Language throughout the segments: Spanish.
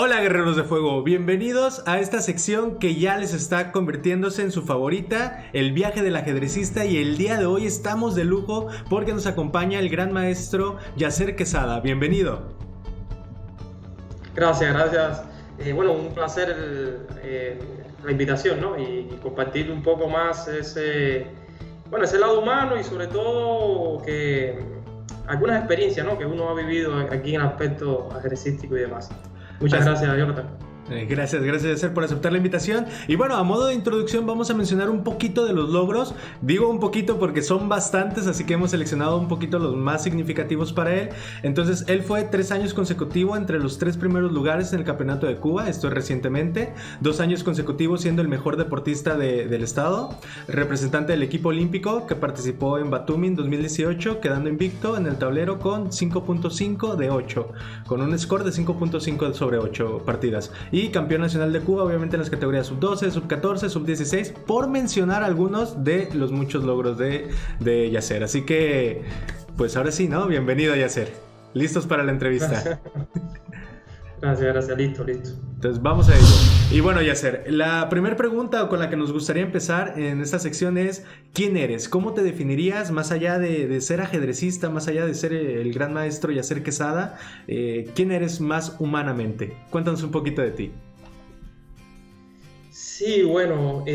Hola guerreros de fuego, bienvenidos a esta sección que ya les está convirtiéndose en su favorita, el viaje del ajedrecista, y el día de hoy estamos de lujo porque nos acompaña el gran maestro Yacer Quesada. Bienvenido. Gracias. Bueno, un placer la invitación, ¿no? Y compartir un poco más ese lado humano y sobre todo que algunas experiencias, ¿no? Que uno ha vivido aquí en el aspecto ajedrecístico y demás. Muchas gracias, Jonathan. Gracias Yacer por aceptar la invitación. Y bueno, a modo de introducción vamos a mencionar un poquito de los logros. Digo un poquito porque son bastantes, así que hemos seleccionado un poquito los más significativos para él. Entonces, él fue 3 años consecutivos entre los 3 primeros lugares en el Campeonato de Cuba, esto es recientemente. 2 años consecutivos siendo el mejor deportista del estado. Representante del equipo olímpico que participó en Batumi en 2018, quedando invicto en el tablero con 5.5 de 8, con un score de 5.5 sobre 8 partidas. Y campeón nacional de Cuba, obviamente en las categorías sub-12, sub-14, sub-16, por mencionar algunos de los muchos logros de Yacer. Así que, pues ahora sí, ¿no? Bienvenido, Yacer. ¿Listos para la entrevista? Gracias, listo. Entonces vamos a ello. Y bueno, Yacer, la primera pregunta con la que nos gustaría empezar en esta sección es: ¿quién eres? ¿Cómo te definirías más allá de ser ajedrecista, más allá de ser el gran maestro Yacer Quesada? ¿Quién eres más humanamente? Cuéntanos un poquito de ti. Sí, bueno,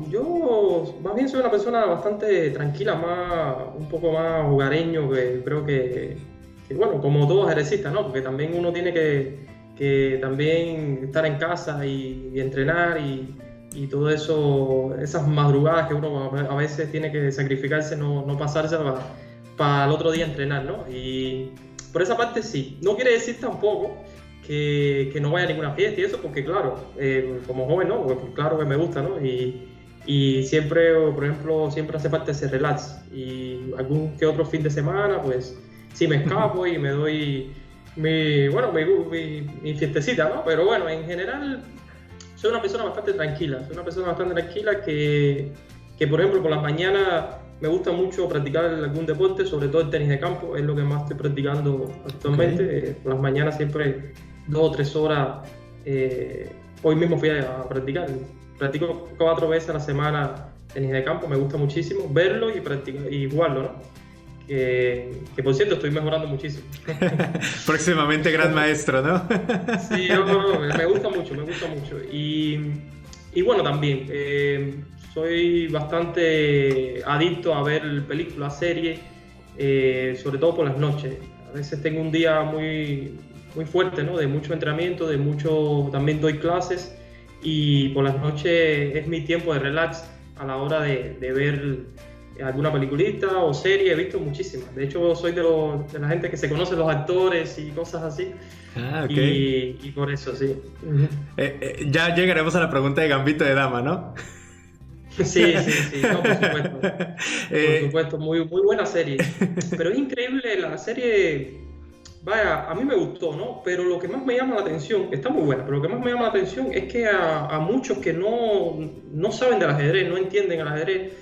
yo más bien soy una persona bastante tranquila, un poco más hogareño, que creo que bueno, como todo ajedrecista, ¿no? Porque también uno tiene que también estar en casa y entrenar y todo eso, esas madrugadas que uno a veces tiene que sacrificarse, no pasarse para el otro día entrenar, ¿no? Y por esa parte sí. No quiere decir tampoco que no vaya a ninguna fiesta y eso, porque claro, como joven, ¿no? Porque claro que me gusta, ¿no? Y siempre, por ejemplo, siempre hace parte ese relax. Y algún que otro fin de semana, pues sí me escapo y me doy mi fiestecita, ¿no? Pero bueno, en general soy una persona bastante tranquila. Soy una persona bastante tranquila que por ejemplo, por las mañanas me gusta mucho practicar algún deporte, sobre todo el tenis de campo, es lo que más estoy practicando actualmente. Okay. Por las mañanas siempre 2 o 3 horas, hoy mismo fui a practicar. Practico 4 veces a la semana tenis de campo, me gusta muchísimo verlo y jugarlo, ¿no? Que por cierto estoy mejorando muchísimo. Próximamente gran maestro, ¿no? Sí, me gusta mucho. Y bueno, también soy bastante adicto a ver películas, series, sobre todo por las noches. A veces tengo un día muy fuerte, ¿no? De mucho entrenamiento, también doy clases, y por las noches es mi tiempo de relax a la hora de ver alguna peliculita o serie. He visto muchísimas. De hecho, soy de la gente que se conoce los actores y cosas así. Ah, okay. Y por eso, sí. Ya llegaremos a la pregunta de Gambito de Dama, ¿no? Sí, no, por supuesto. Por supuesto, muy buena serie. Pero es increíble la serie. Vaya, a mí me gustó, ¿no? Pero lo que más me llama la atención, está muy buena, pero lo que más me llama la atención es que a muchos que no saben del ajedrez, no entienden el ajedrez,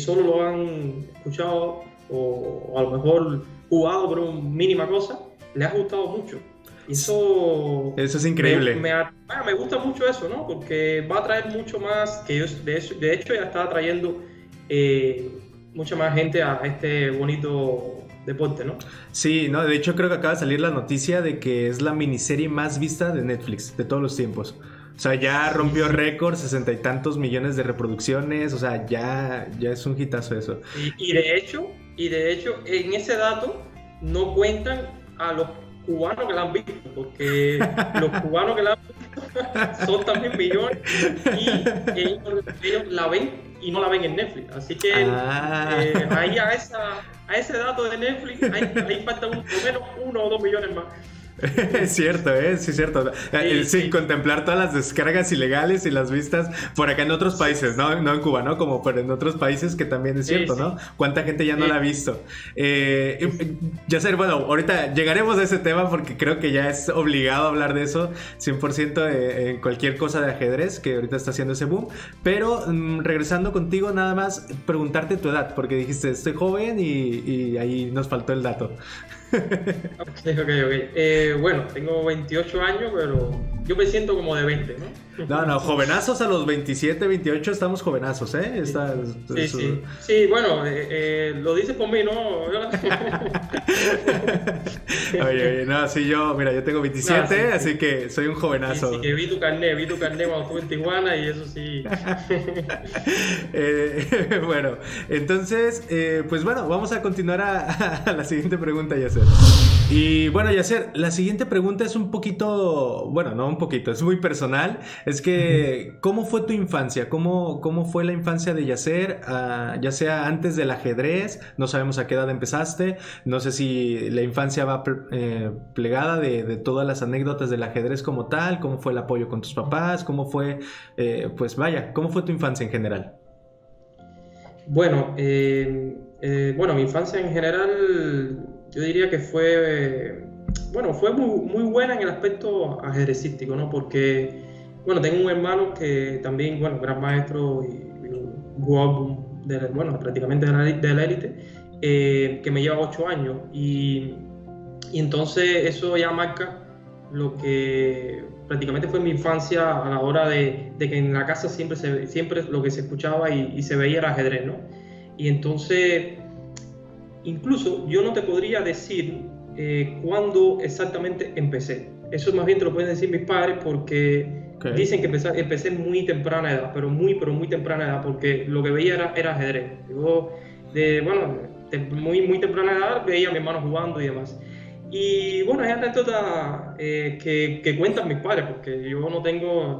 solo lo han escuchado o a lo mejor jugado por una mínima cosa, les ha gustado mucho. Y eso es increíble. Me gusta mucho eso, ¿no? Porque va a traer mucho más, que yo de hecho ya está atrayendo mucha más gente a este bonito deporte, ¿no? Sí, no, de hecho creo que acaba de salir la noticia de que es la miniserie más vista de Netflix de todos los tiempos. O sea, ya rompió récord, 60 y tantos millones de reproducciones. O sea, ya es un hitazo eso. Y de hecho, en ese dato no cuentan a los cubanos que la han visto, porque los cubanos que la han visto son también millones, y ellos la ven y no la ven en Netflix. Así que ahí a ese dato de Netflix, ahí falta por lo menos 1 o 2 millones más. Es cierto, sí es cierto. Sin contemplar todas las descargas ilegales y las vistas por acá en otros países, no en Cuba, ¿no? Como pero en otros países, que también es cierto, ¿no? ¿Cuánta gente ya no la ha visto? Yacer, bueno, ahorita llegaremos a ese tema porque creo que ya es obligado hablar de eso 100% en cualquier cosa de ajedrez que ahorita está haciendo ese boom. Pero regresando contigo, nada más preguntarte tu edad, porque dijiste estoy joven y ahí nos faltó el dato. Ok, ok, ok. Bueno, tengo 28 años, pero yo me siento como de 20, ¿no? No, no, jovenazos a los 27, 28 estamos jovenazos, ¿eh? Sí, sí, sí. Sí, bueno, lo dices por mí, ¿no? Oye, oye, no, sí, mira, yo tengo 27, Nada, sí, sí. así que soy un Sí, sí, jovenazo. que vi tu carnet cuando estuve en Tijuana y eso sí. Bueno, entonces, pues bueno, vamos a continuar a la siguiente pregunta, Yasser. Y bueno, Yasser, la siguiente pregunta es un poquito, bueno, no un poquito, es muy personal. Es que, ¿cómo fue tu infancia? ¿Cómo fue la infancia de Yasser? Ya sea antes del ajedrez, no sabemos a qué edad empezaste, no sé si la infancia va plegada de todas las anécdotas del ajedrez como tal, cómo fue el apoyo con tus papás, cómo fue, pues vaya, cómo fue tu infancia en general. Bueno, bueno, mi infancia en general, yo diría que fue, bueno, fue muy buena en el aspecto ajedrecístico, ¿no? Porque, bueno, tengo un hermano que también, bueno, gran maestro y un jugador bueno, prácticamente de la élite, que me lleva 8 años. Y entonces eso ya marca lo que prácticamente fue mi infancia a la hora de que en la casa siempre lo que se escuchaba y se veía era ajedrez, ¿no? Y entonces, incluso yo no te podría decir cuándo exactamente empecé. Eso más bien te lo pueden decir mis padres porque dicen que empecé muy temprana edad, pero muy temprana edad, porque lo que veía era ajedrez. Yo, bueno, muy temprana edad veía a mi hermano jugando y demás. Y bueno, hay anécdotas que cuentan mis padres, porque yo no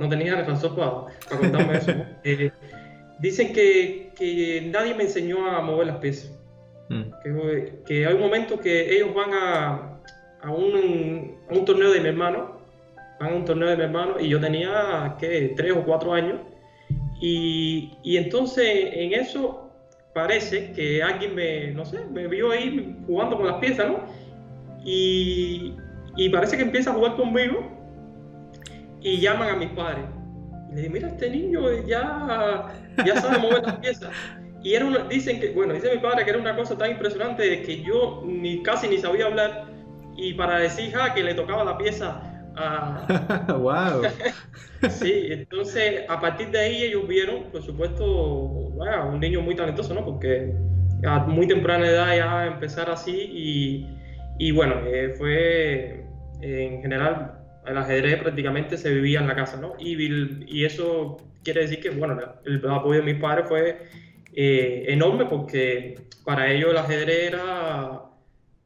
tenía razón para contarme eso, ¿no? Dicen que nadie me enseñó a mover las piezas. Que hay un momento que ellos van a un torneo de mi hermano, y yo tenía, ¿qué? 3 o 4 años. Y entonces en eso parece que alguien no sé, me vio ahí jugando con las piezas, ¿no? Y parece que empieza a jugar conmigo y llaman a mis padres. Y le digo, mira, este niño ya sabe mover las piezas. Y dicen que, bueno, dice mi padre que era una cosa tan impresionante de que yo casi ni sabía hablar y para decir que le tocaba la pieza a... ¡Wow! Sí, entonces a partir de ahí ellos vieron, por supuesto, wow, un niño muy talentoso, ¿no? Porque a muy temprana edad ya empezar así y bueno, fue en general el ajedrez prácticamente se vivía en la casa, ¿no? Y eso quiere decir que, bueno, el apoyo de mis padres fue enorme porque para ellos el ajedrez era,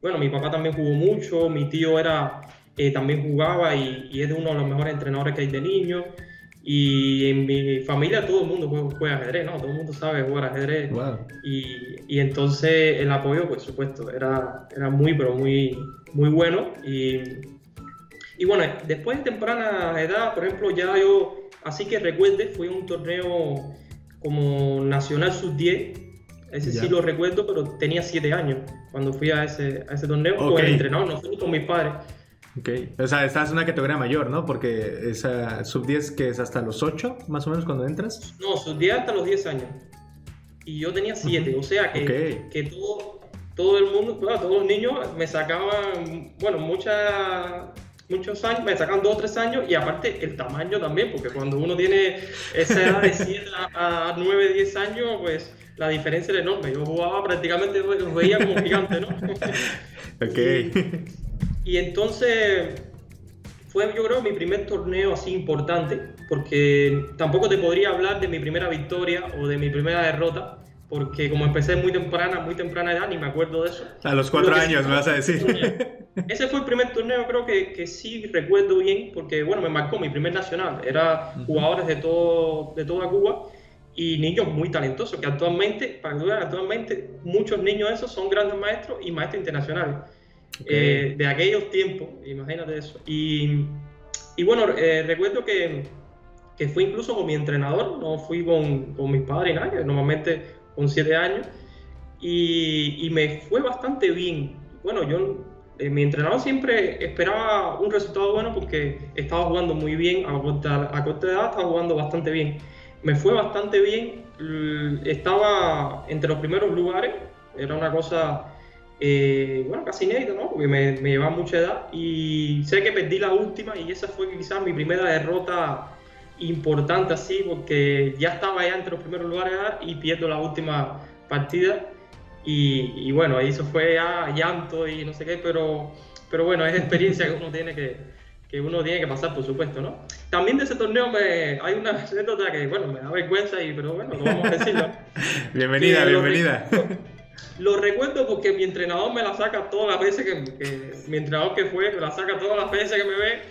bueno, mi papá también jugó mucho, mi tío también jugaba y es de uno de los mejores entrenadores que hay de niños. Y en mi familia todo el mundo juega ajedrez, ¿no? Todo el mundo sabe jugar ajedrez. Wow. Y entonces el apoyo, por supuesto, era pero muy bueno. Y bueno, después de temprana edad, por ejemplo, ya yo, así que recuerde, fui a un torneo como Nacional Sub-10. Ese sí lo recuerdo, pero tenía 7 años cuando fui a ese torneo con el entrenador, no fui con mis padres. Ok, o sea, estás en una categoría mayor, ¿no? Porque esa sub-10 que es hasta los 8, más o menos, cuando entras. No, sub-10 hasta los 10 años. Y yo tenía 7, o sea que todo el mundo, bueno, todos los niños me sacaban, bueno, muchos años, me sacaban 2 o 3 años y aparte el tamaño también, porque cuando uno tiene esa edad de 7 a 9, 10 años, pues la diferencia era enorme. Yo jugaba prácticamente, los veía como gigante, ¿no? Ok. Y entonces fue, yo creo, mi primer torneo así importante, porque tampoco te podría hablar de mi primera victoria o de mi primera derrota, porque como empecé muy temprana edad, ni me acuerdo de eso. A los 4 años, me vas a decir. Ese fue el primer torneo, creo que sí recuerdo bien, porque bueno, me marcó mi primer nacional. Era jugadores de toda Cuba y niños muy talentosos, que actualmente muchos niños esos son grandes maestros y maestros internacionales. Okay. De aquellos tiempos, imagínate eso. Y bueno, recuerdo que fui incluso con mi entrenador, no fui con mis padres y nada, que normalmente con 7 años, y me fue bastante bien. Bueno, mi entrenador siempre esperaba un resultado bueno porque estaba jugando muy bien, a corta edad estaba jugando bastante bien. Me fue bastante bien, estaba entre los primeros lugares, era una cosa bueno, casi inédito, ¿no? Porque me llevaba mucha edad y sé que perdí la última y esa fue quizás mi primera derrota importante así, porque ya estaba ya entre los primeros lugares y pierdo la última partida y bueno, ahí eso fue ya llanto y no sé qué, pero bueno, es experiencia que uno tiene que pasar, por supuesto, ¿no? También de ese torneo hay una anécdota que, bueno, me da vergüenza, pero bueno, lo vamos a decirlo. Bienvenida, bienvenida. Lo recuerdo porque mi entrenador me la saca todas las veces mi entrenador que fue, me la saca todas las veces que me ve,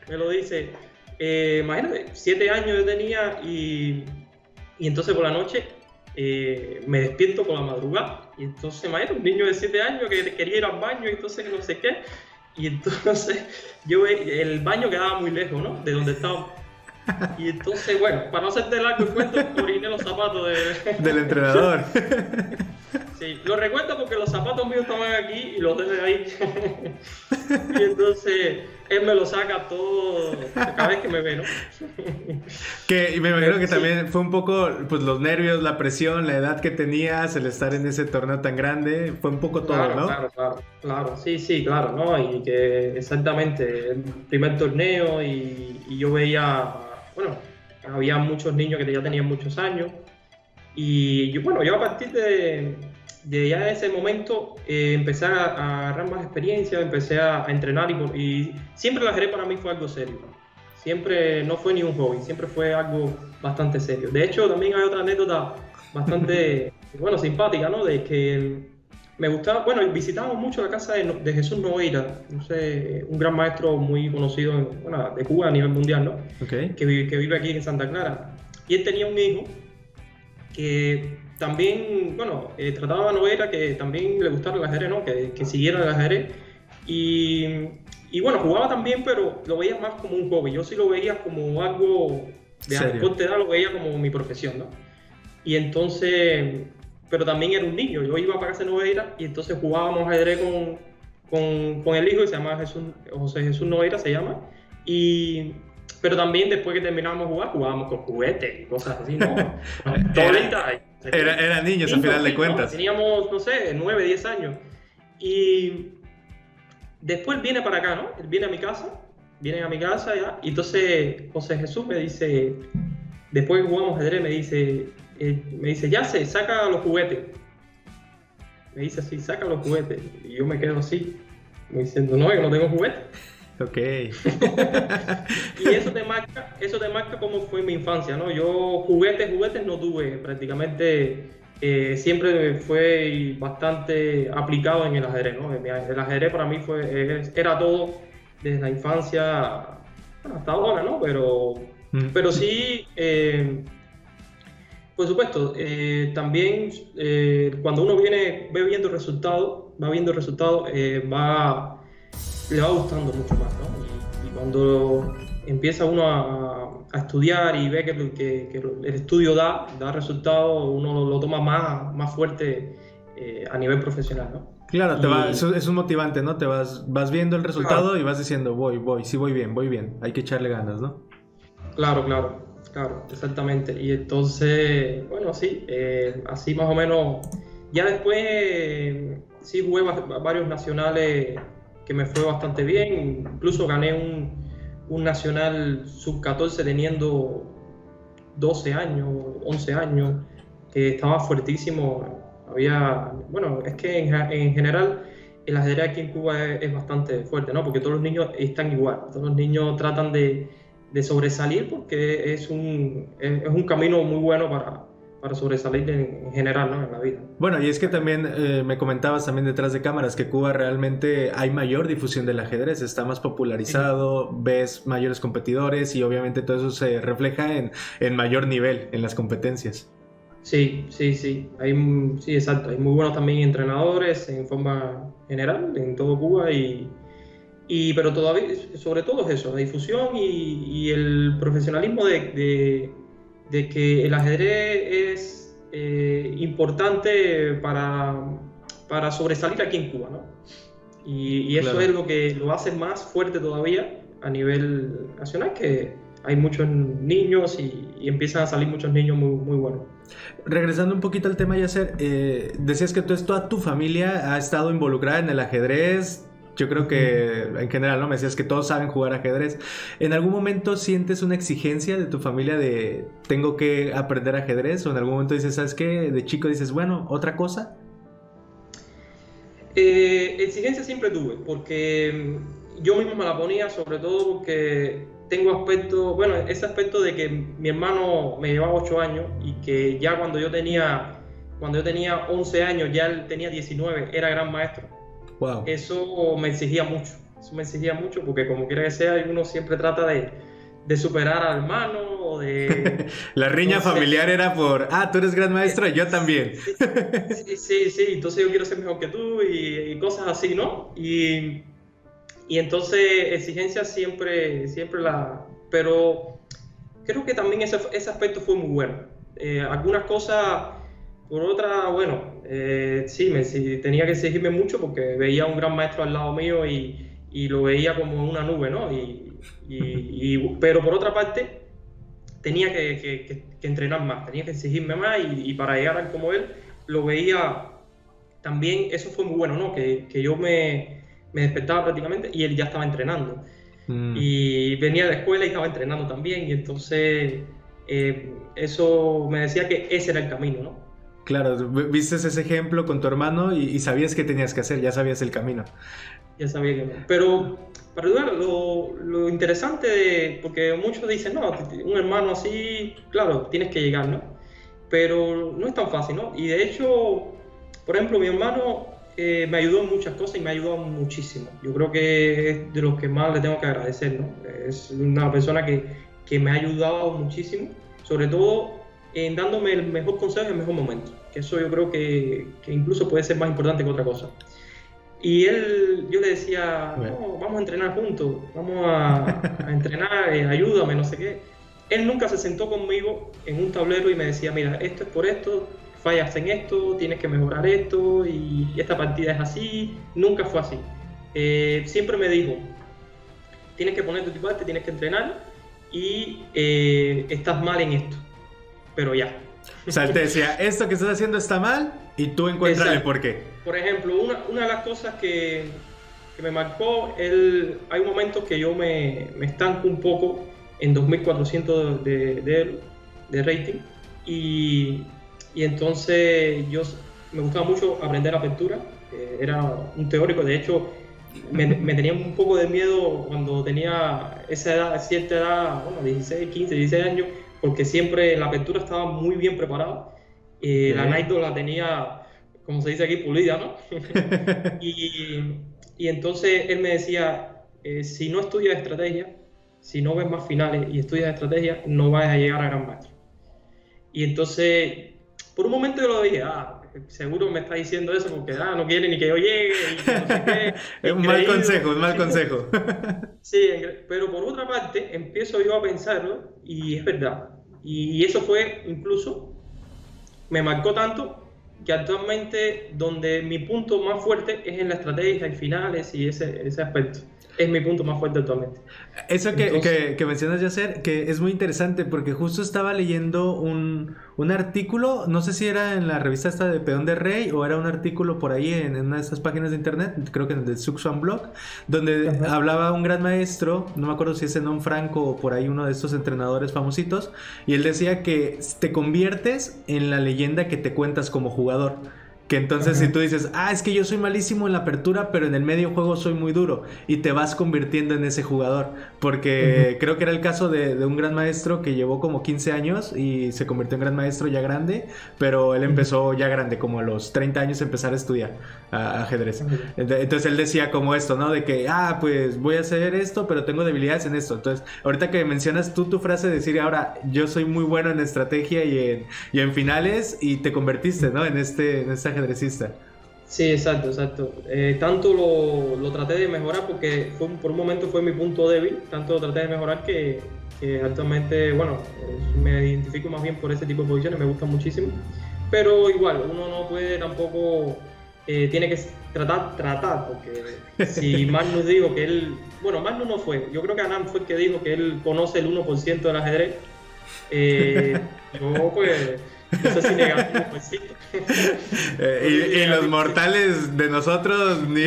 me lo dice. Imagínate, 7 años yo tenía y entonces por la noche me despierto por la madrugada. Y entonces, imagínate, un niño de 7 años que quería ir al baño y entonces no sé qué. Y entonces el baño quedaba muy lejos, ¿no? De donde estaba. Y entonces, bueno, para no hacerte largo el cuento, oriné los zapatos del entrenador. Sí, lo recuerdo porque los zapatos míos estaban aquí y los dejé ahí. Y entonces él me lo saca todo cada vez que me ve, ¿no? Que me imagino que también fue un poco, pues, los nervios, la presión, la edad que tenías, el estar en ese torneo tan grande, fue un poco todo, Claro, ¿no? claro, sí, claro, ¿no? Y que exactamente, el primer torneo y yo veía, bueno, había muchos niños que ya tenían muchos años y yo a partir de ya ese momento empecé a agarrar más experiencia, empecé a entrenar y siempre el ajedrez para mí fue algo serio. Siempre no fue ni un hobby, siempre fue algo bastante serio. De hecho, también hay otra anécdota bastante, bueno, simpática, ¿no? De que me gustaba, bueno, visitábamos mucho la casa de Jesús Nogueira, no sé, un gran maestro muy conocido bueno, de Cuba a nivel mundial, ¿no? Okay. Que vive aquí en Santa Clara. Y él tenía un hijo que también, bueno, trataba a Nogueira que también le gustara el ajedrez, ¿no? Que siguiera el ajedrez. Y bueno, jugaba también, pero lo veía más como un hobby. Yo sí lo veía como algo de corta edad, lo veía como mi profesión, ¿no? Y entonces, pero también era un niño. Yo iba para casa de Nogueira y entonces jugábamos ajedrez con el hijo, que se llama José Jesús Nogueira, se llama. Pero también después que terminábamos de jugar, jugábamos con juguetes y cosas así, ¿no? Eran niños, al final de cuentas. ¿No? Teníamos, no sé, 9, 10 años. Y después viene para acá, ¿no? Él viene a mi casa ya. Y entonces José Jesús me dice, después que jugamos ajedrez, me dice, ya sé, saca los juguetes. Me dice así, saca los juguetes. Y yo me quedo así, me diciendo, no, yo no tengo juguetes. Ok. Y eso te marca cómo fue mi infancia, ¿no? Yo juguetes no tuve, prácticamente siempre fue bastante aplicado en el ajedrez, ¿no? El ajedrez para mí era todo desde la infancia, bueno, hasta ahora, ¿no? Pero sí, por supuesto, también cuando uno va viendo el resultado, le va gustando mucho más, ¿no? Y cuando empieza uno a estudiar y ve que el estudio da resultados, uno lo toma más fuerte a nivel profesional, ¿no? Claro, es un motivante, ¿no? Te vas viendo el resultado, claro, y vas diciendo, sí voy bien, hay que echarle ganas, ¿no? Claro, exactamente. Y entonces, bueno, sí, así más o menos. Ya después sí jugué varios nacionales que me fue bastante bien, incluso gané un nacional sub-14 teniendo 12 años, 11 años, que estaba fuertísimo. Bueno, es que en general el ajedrez aquí en Cuba es bastante fuerte, ¿no? Porque todos los niños están igual, todos los niños tratan de sobresalir porque es un camino muy bueno para sobresalir en general, ¿no? En la vida. Bueno, y es que también me comentabas también detrás de cámaras que Cuba realmente hay mayor difusión del ajedrez, está más popularizado, sí, ves mayores competidores y obviamente todo eso se refleja en mayor nivel en las competencias. Sí, exacto. Hay muy buenos también entrenadores en forma general en todo Cuba pero todavía, sobre todo es eso, la difusión y el profesionalismo de que el ajedrez es importante para sobresalir aquí en Cuba, ¿no? Y eso, claro, es lo que lo hace más fuerte todavía a nivel nacional, que hay muchos niños y empiezan a salir muchos niños muy, muy buenos. Regresando un poquito al tema, Yasser, decías que toda tu familia ha estado involucrada en el ajedrez. Yo creo que en general, ¿no? Me decías que todos saben jugar ajedrez. ¿En algún momento sientes una exigencia de tu familia de tengo que aprender ajedrez? ¿O en algún momento dices, ¿sabes qué? De chico dices, bueno, ¿otra cosa? Exigencia siempre tuve, porque yo mismo me la ponía, sobre todo porque tengo aspectos, bueno, ese aspecto de que mi hermano me llevaba 8 años y que ya cuando yo tenía 11 años, ya él tenía 19, era gran maestro. Wow. Eso me exigía mucho, porque como quiera que sea, uno siempre trata de superar al hermano o de... La riña entonces, familiar era por, tú eres gran maestro, yo también. sí, entonces yo quiero ser mejor que tú y cosas así, ¿no? Y entonces exigencia siempre la... Pero creo que también ese aspecto fue muy bueno. Algunas cosas, por otra, bueno, sí, tenía que exigirme mucho porque veía a un gran maestro al lado mío y lo veía como una nube, ¿no? Pero por otra parte, tenía que entrenar más, tenía que exigirme más y para llegar a como él, lo veía también, eso fue muy bueno, ¿no? Que yo me despertaba prácticamente y él ya estaba entrenando. Y venía de la escuela y estaba entrenando también, y entonces eso me decía que ese era el camino, ¿no? Claro, viste ese ejemplo con tu hermano y sabías qué tenías que hacer, ya sabías el camino. Ya sabía que no. Pero, para ayudar, lo interesante, porque muchos dicen, no, un hermano así, claro, tienes que llegar, ¿no? Pero no es tan fácil, ¿no? Y de hecho, por ejemplo, mi hermano me ayudó en muchas cosas y me ayudó muchísimo. Yo creo que es de los que más le tengo que agradecer, ¿no? Es una persona que me ha ayudado muchísimo, sobre todo en dándome el mejor consejo en el mejor momento. Que eso yo creo que incluso puede ser más importante que otra cosa. Y yo le decía, no, vamos a entrenar juntos, vamos a entrenar, ayúdame, no sé qué. Él nunca se sentó conmigo en un tablero y me decía, mira, esto es por esto, fallas en esto, tienes que mejorar esto y esta partida es así. Nunca fue así. Siempre me dijo, tienes que poner tu parte, tienes que entrenar y estás mal en esto, pero ya. O sea, él te decía, esto que estás haciendo está mal y tú encuéntrale el por qué. Por ejemplo, una de las cosas que me marcó, hay momentos que yo me estanco un poco en 2400 de rating y entonces me gustaba mucho aprender apertura, era un teórico, de hecho me tenía un poco de miedo cuando tenía esa edad, cierta edad, bueno, 16, 15, 16 años, porque siempre la apertura estaba muy bien preparada, la Naito la tenía, como se dice aquí, pulida, ¿no? y entonces él me decía, si no estudias estrategia, si no ves más finales y estudias estrategia, no vas a llegar a gran maestro. Y entonces, por un momento yo lo dije, seguro me está diciendo eso porque no quiere ni que yo llegue. Y no sé qué. Es un mal consejo. Sí, pero por otra parte, empiezo yo a pensarlo y es verdad. Y eso fue, incluso, me marcó tanto que actualmente donde mi punto más fuerte es en la estrategia y finales y ese aspecto. Es mi punto más fuerte actualmente. Eso que mencionas, Yasser, que es muy interesante porque justo estaba leyendo un artículo, no sé si era en la revista esta de Peón de Rey o era un artículo por ahí en una de estas páginas de internet, creo que en el de Suxuan Blog, donde hablaba un gran maestro, no me acuerdo si es Zenón Franco o por ahí uno de estos entrenadores famositos, y él decía que te conviertes en la leyenda que te cuentas como jugador. Que entonces si tú dices, es que yo soy malísimo en la apertura, pero en el medio juego soy muy duro, y te vas convirtiendo en ese jugador. Porque creo que era el caso de un gran maestro que llevó como 15 años y se convirtió en gran maestro ya grande, pero él empezó ya grande, como a los 30 años empezar a estudiar ajedrez. Entonces él decía como esto, ¿no? De que, pues voy a hacer esto, pero tengo debilidades en esto. Entonces, ahorita que mencionas tú tu frase de decir, ahora yo soy muy bueno en estrategia y en finales, y te convertiste, ¿no? En este ajedrecista. Sí, exacto. Tanto lo traté de mejorar porque por un momento fue mi punto débil, tanto lo traté de mejorar que actualmente, bueno, me identifico más bien por ese tipo de posiciones, me gustan muchísimo, pero igual, uno no puede tampoco tiene que tratar, porque si Magnus dijo que él, bueno, Magnus no fue, yo creo que Anand fue el que dijo que él conoce el 1% del ajedrez, yo pues no sé si negativo, pues sí. Y los mortales de nosotros ni...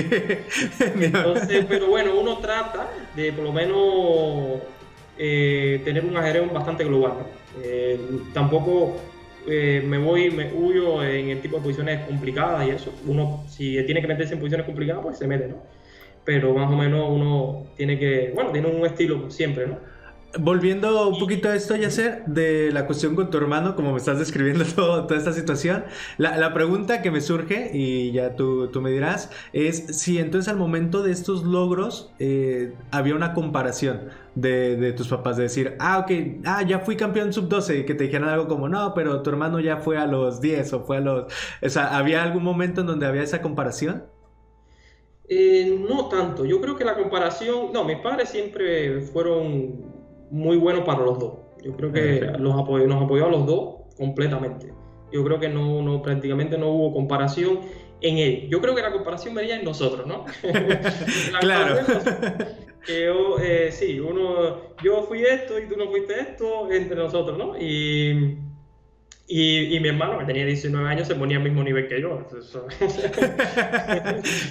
Entonces, pero bueno, uno trata de por lo menos tener un ajedrez bastante global, ¿no? Tampoco me huyo en el tipo de posiciones complicadas y eso. Uno, si tiene que meterse en posiciones complicadas, pues se mete, ¿no? Pero más o menos uno tiene que, bueno, tiene un estilo siempre, ¿no? Volviendo un poquito a esto, Yasser, de la cuestión con tu hermano, como me estás describiendo toda esta situación, la pregunta que me surge, y ya tú me dirás, es si entonces al momento de estos logros había una comparación de tus papás, de decir, ya fui campeón sub-12, y que te dijeran algo como, no, pero tu hermano ya fue a los 10 o fue a los... O sea, ¿había algún momento en donde había esa comparación? No tanto, yo creo que la comparación, no, mis padres siempre fueron muy buenos para los dos. Yo creo que nos apoyó a los dos completamente. Yo creo que prácticamente no hubo comparación en él. Yo creo que la comparación venía en nosotros, ¿no? Claro. Sí, yo fui esto y tú no fuiste esto entre nosotros, ¿no? Y mi hermano, que tenía 19 años, se ponía al mismo nivel que yo.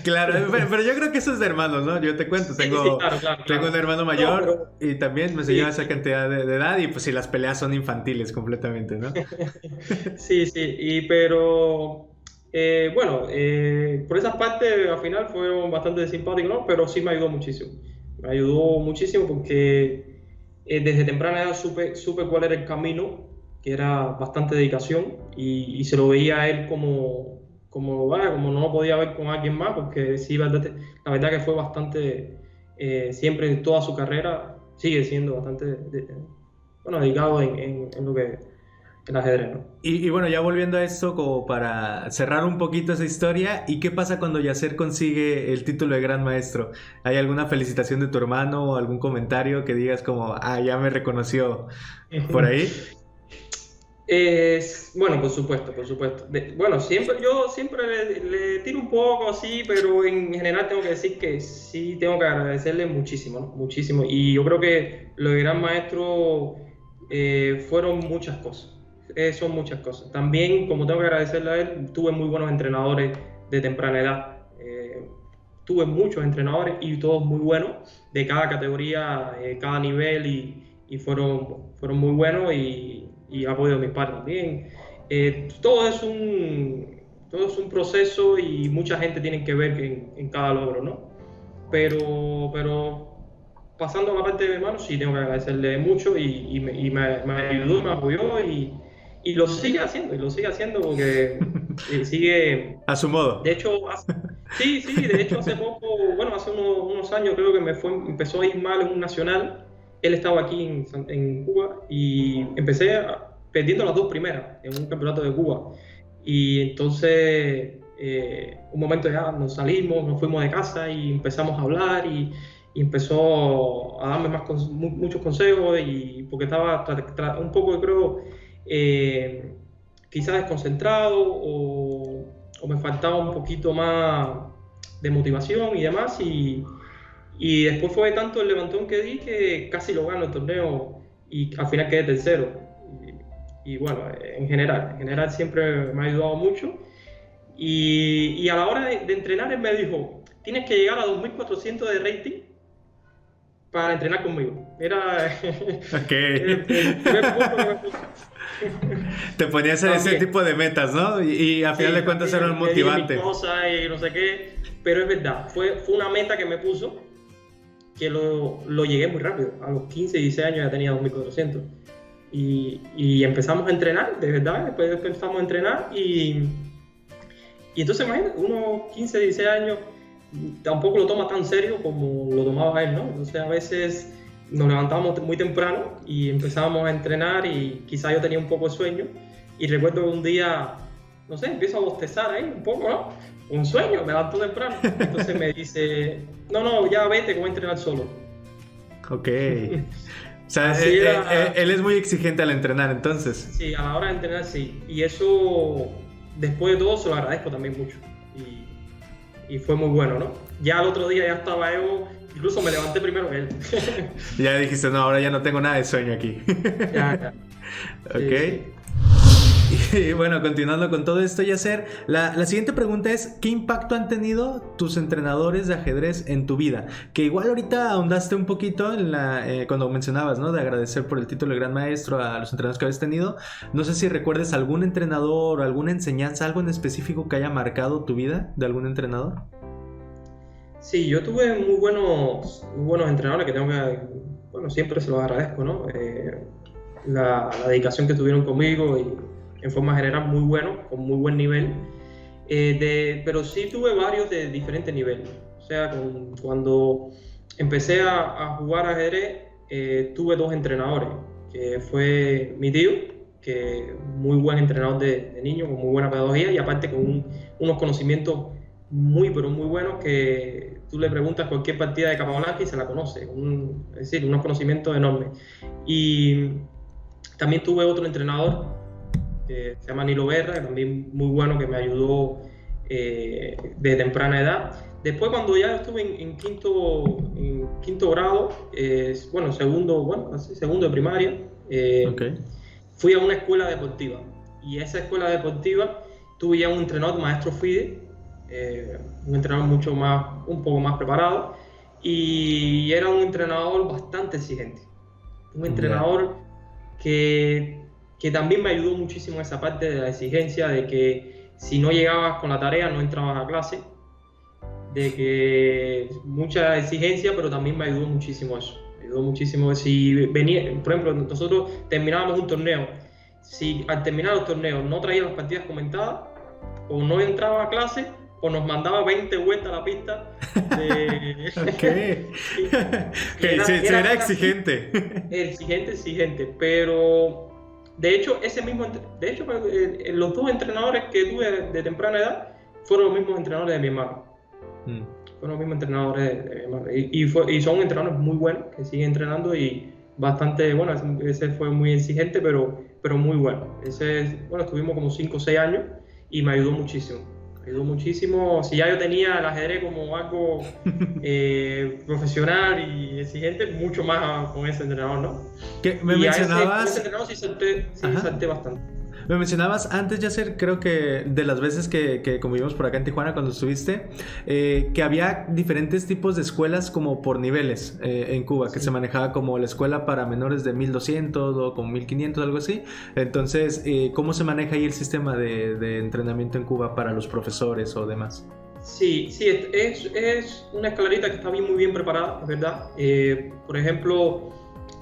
Claro, pero yo creo que eso es de hermanos, ¿no? Yo te cuento, tengo un hermano mayor y también me lleva esa cantidad de edad y pues sí, las peleas son infantiles completamente, ¿no? Sí, pero bueno, por esa parte al final fueron bastante simpáticos, ¿no? Pero sí me ayudó muchísimo. Me ayudó muchísimo porque desde temprana edad supe cuál era el camino, que era bastante dedicación y se lo veía a él como no lo podía ver con alguien más, porque sí, la verdad que fue bastante, siempre en toda su carrera, sigue siendo bastante dedicado en lo que el ajedrez, ¿no? Y bueno, ya volviendo a esto, como para cerrar un poquito esa historia, ¿y qué pasa cuando Yasser consigue el título de Gran Maestro? ¿Hay alguna felicitación de tu hermano o algún comentario que digas como, ya me reconoció por ahí? Bueno, por supuesto. Bueno, yo siempre le tiro un poco así, pero en general tengo que decir que sí tengo que agradecerle muchísimo, ¿no? Muchísimo. Y yo creo que lo de Gran Maestro fueron muchas cosas. Son muchas cosas. También, como tengo que agradecerle a él, tuve muy buenos entrenadores de temprana edad. Tuve muchos entrenadores y todos muy buenos, de cada categoría, cada nivel, y fueron muy buenos y apoyo de mis padres también. Todo es un proceso y mucha gente tiene que ver en cada logro, ¿no? Pero pasando a la parte de mi hermano, sí tengo que agradecerle mucho y me ayudó, me apoyó y lo sigue haciendo porque sigue... A su modo. De hecho, de hecho hace poco, bueno, hace unos años creo que empezó a ir mal en un nacional. Él estaba aquí en Cuba y empecé perdiendo las dos primeras en un campeonato de Cuba. Y entonces, un momento ya nos fuimos de casa y empezamos a hablar y empezó a darme muchos consejos, y porque estaba un poco, creo, quizás desconcentrado o me faltaba un poquito más de motivación y demás. Y después fue tanto el levantón que di que casi lo gano el torneo y al final quedé tercero. Y bueno, en general siempre me ha ayudado mucho. Y a la hora de entrenar, él me dijo, tienes que llegar a 2.400 de rating para entrenar conmigo. Era el primer punto que me puso. Te ponías ese tipo de metas, ¿no? Y a final de cuentas era un motivante. Y no sé qué, pero es verdad, fue una meta que me puso, que lo llegué muy rápido. A los 15, 16 años ya tenía 2.400. Y empezamos a entrenar, de verdad. Después empezamos a entrenar y entonces, imagínate, unos 15, 16 años tampoco lo toma tan serio como lo tomaba él, ¿no? Entonces, a veces nos levantábamos muy temprano y empezábamos a entrenar y quizá yo tenía un poco de sueño. Y recuerdo que un día, no sé, empiezo a bostezar ahí un poco, ¿no? Un sueño, me levanto temprano. Entonces me dice, no, ya vete que voy a entrenar solo. Ok. O sea, él es muy exigente al entrenar, entonces. Sí, a la hora de entrenar sí. Y eso, después de todo, se lo agradezco también mucho. y fue muy bueno, ¿no? Ya al otro día ya estaba Evo, incluso me levanté primero que él. Ya dijiste, no, ahora ya no tengo nada de sueño aquí. Ya. Ok. Sí. Y bueno, continuando con todo esto, Yasser, la siguiente pregunta es: ¿qué impacto han tenido tus entrenadores de ajedrez en tu vida? Que igual ahorita ahondaste un poquito en cuando mencionabas, ¿no? De agradecer por el título de gran maestro a los entrenadores que habéis tenido. No sé si recuerdes algún entrenador o alguna enseñanza, algo en específico que haya marcado tu vida de algún entrenador. Sí, yo tuve muy buenos entrenadores que tengo que, bueno, siempre se los agradezco, ¿no? La dedicación que tuvieron conmigo y en forma general muy bueno, con muy buen nivel. Pero sí tuve varios de diferentes niveles. O sea, cuando empecé a jugar ajedrez, tuve dos entrenadores, que fue mi tío, que muy buen entrenador de niño, con muy buena pedagogía y aparte con unos conocimientos muy, pero muy buenos que tú le preguntas cualquier partida de Capablanca y se la conoce. Es decir, unos conocimientos enormes. Y también tuve otro entrenador que se llama Nilo Guerra, que también muy bueno, que me ayudó de temprana edad. Después, cuando ya estuve en quinto grado, segundo de primaria, Okay. fui a una escuela deportiva. Y esa escuela deportiva tuve ya un entrenador, maestro FIDE, un entrenador un poco más preparado, y era un entrenador bastante exigente. Un entrenador que también me ayudó muchísimo esa parte de la exigencia, de que si no llegabas con la tarea no entrabas a clase, de que mucha exigencia, pero también me ayudó muchísimo eso. Me ayudó muchísimo. Si venía, por ejemplo, nosotros terminábamos un torneo, si al terminar los torneos no traía las partidas comentadas, o no entraba a clase, o nos mandaba 20 vueltas a la pista. Era exigente. Exigente, pero de hecho, los dos entrenadores que tuve de temprana edad fueron los mismos entrenadores de mi hermano. Fueron los mismos entrenadores de mi hermano. Y son entrenadores muy buenos, que siguen entrenando y bastante, bueno, ese fue muy exigente, pero muy bueno. Estuvimos como 5 o 6 años y me ayudó muchísimo. Si ya yo tenía el ajedrez como algo profesional y exigente, mucho más con ese entrenador, ¿no? ¿Qué me mencionabas? Con ese entrenador sí salté bastante. Me mencionabas antes, Yasser, creo que de las veces que convivimos por acá en Tijuana cuando estuviste, que había diferentes tipos de escuelas como por niveles en Cuba, que se manejaba como la escuela para menores de 1200 o como 1500, algo así. Entonces, ¿cómo se maneja ahí el sistema de entrenamiento en Cuba para los profesores o demás? Sí, es una escalerita que está muy bien preparada, es verdad. Por ejemplo,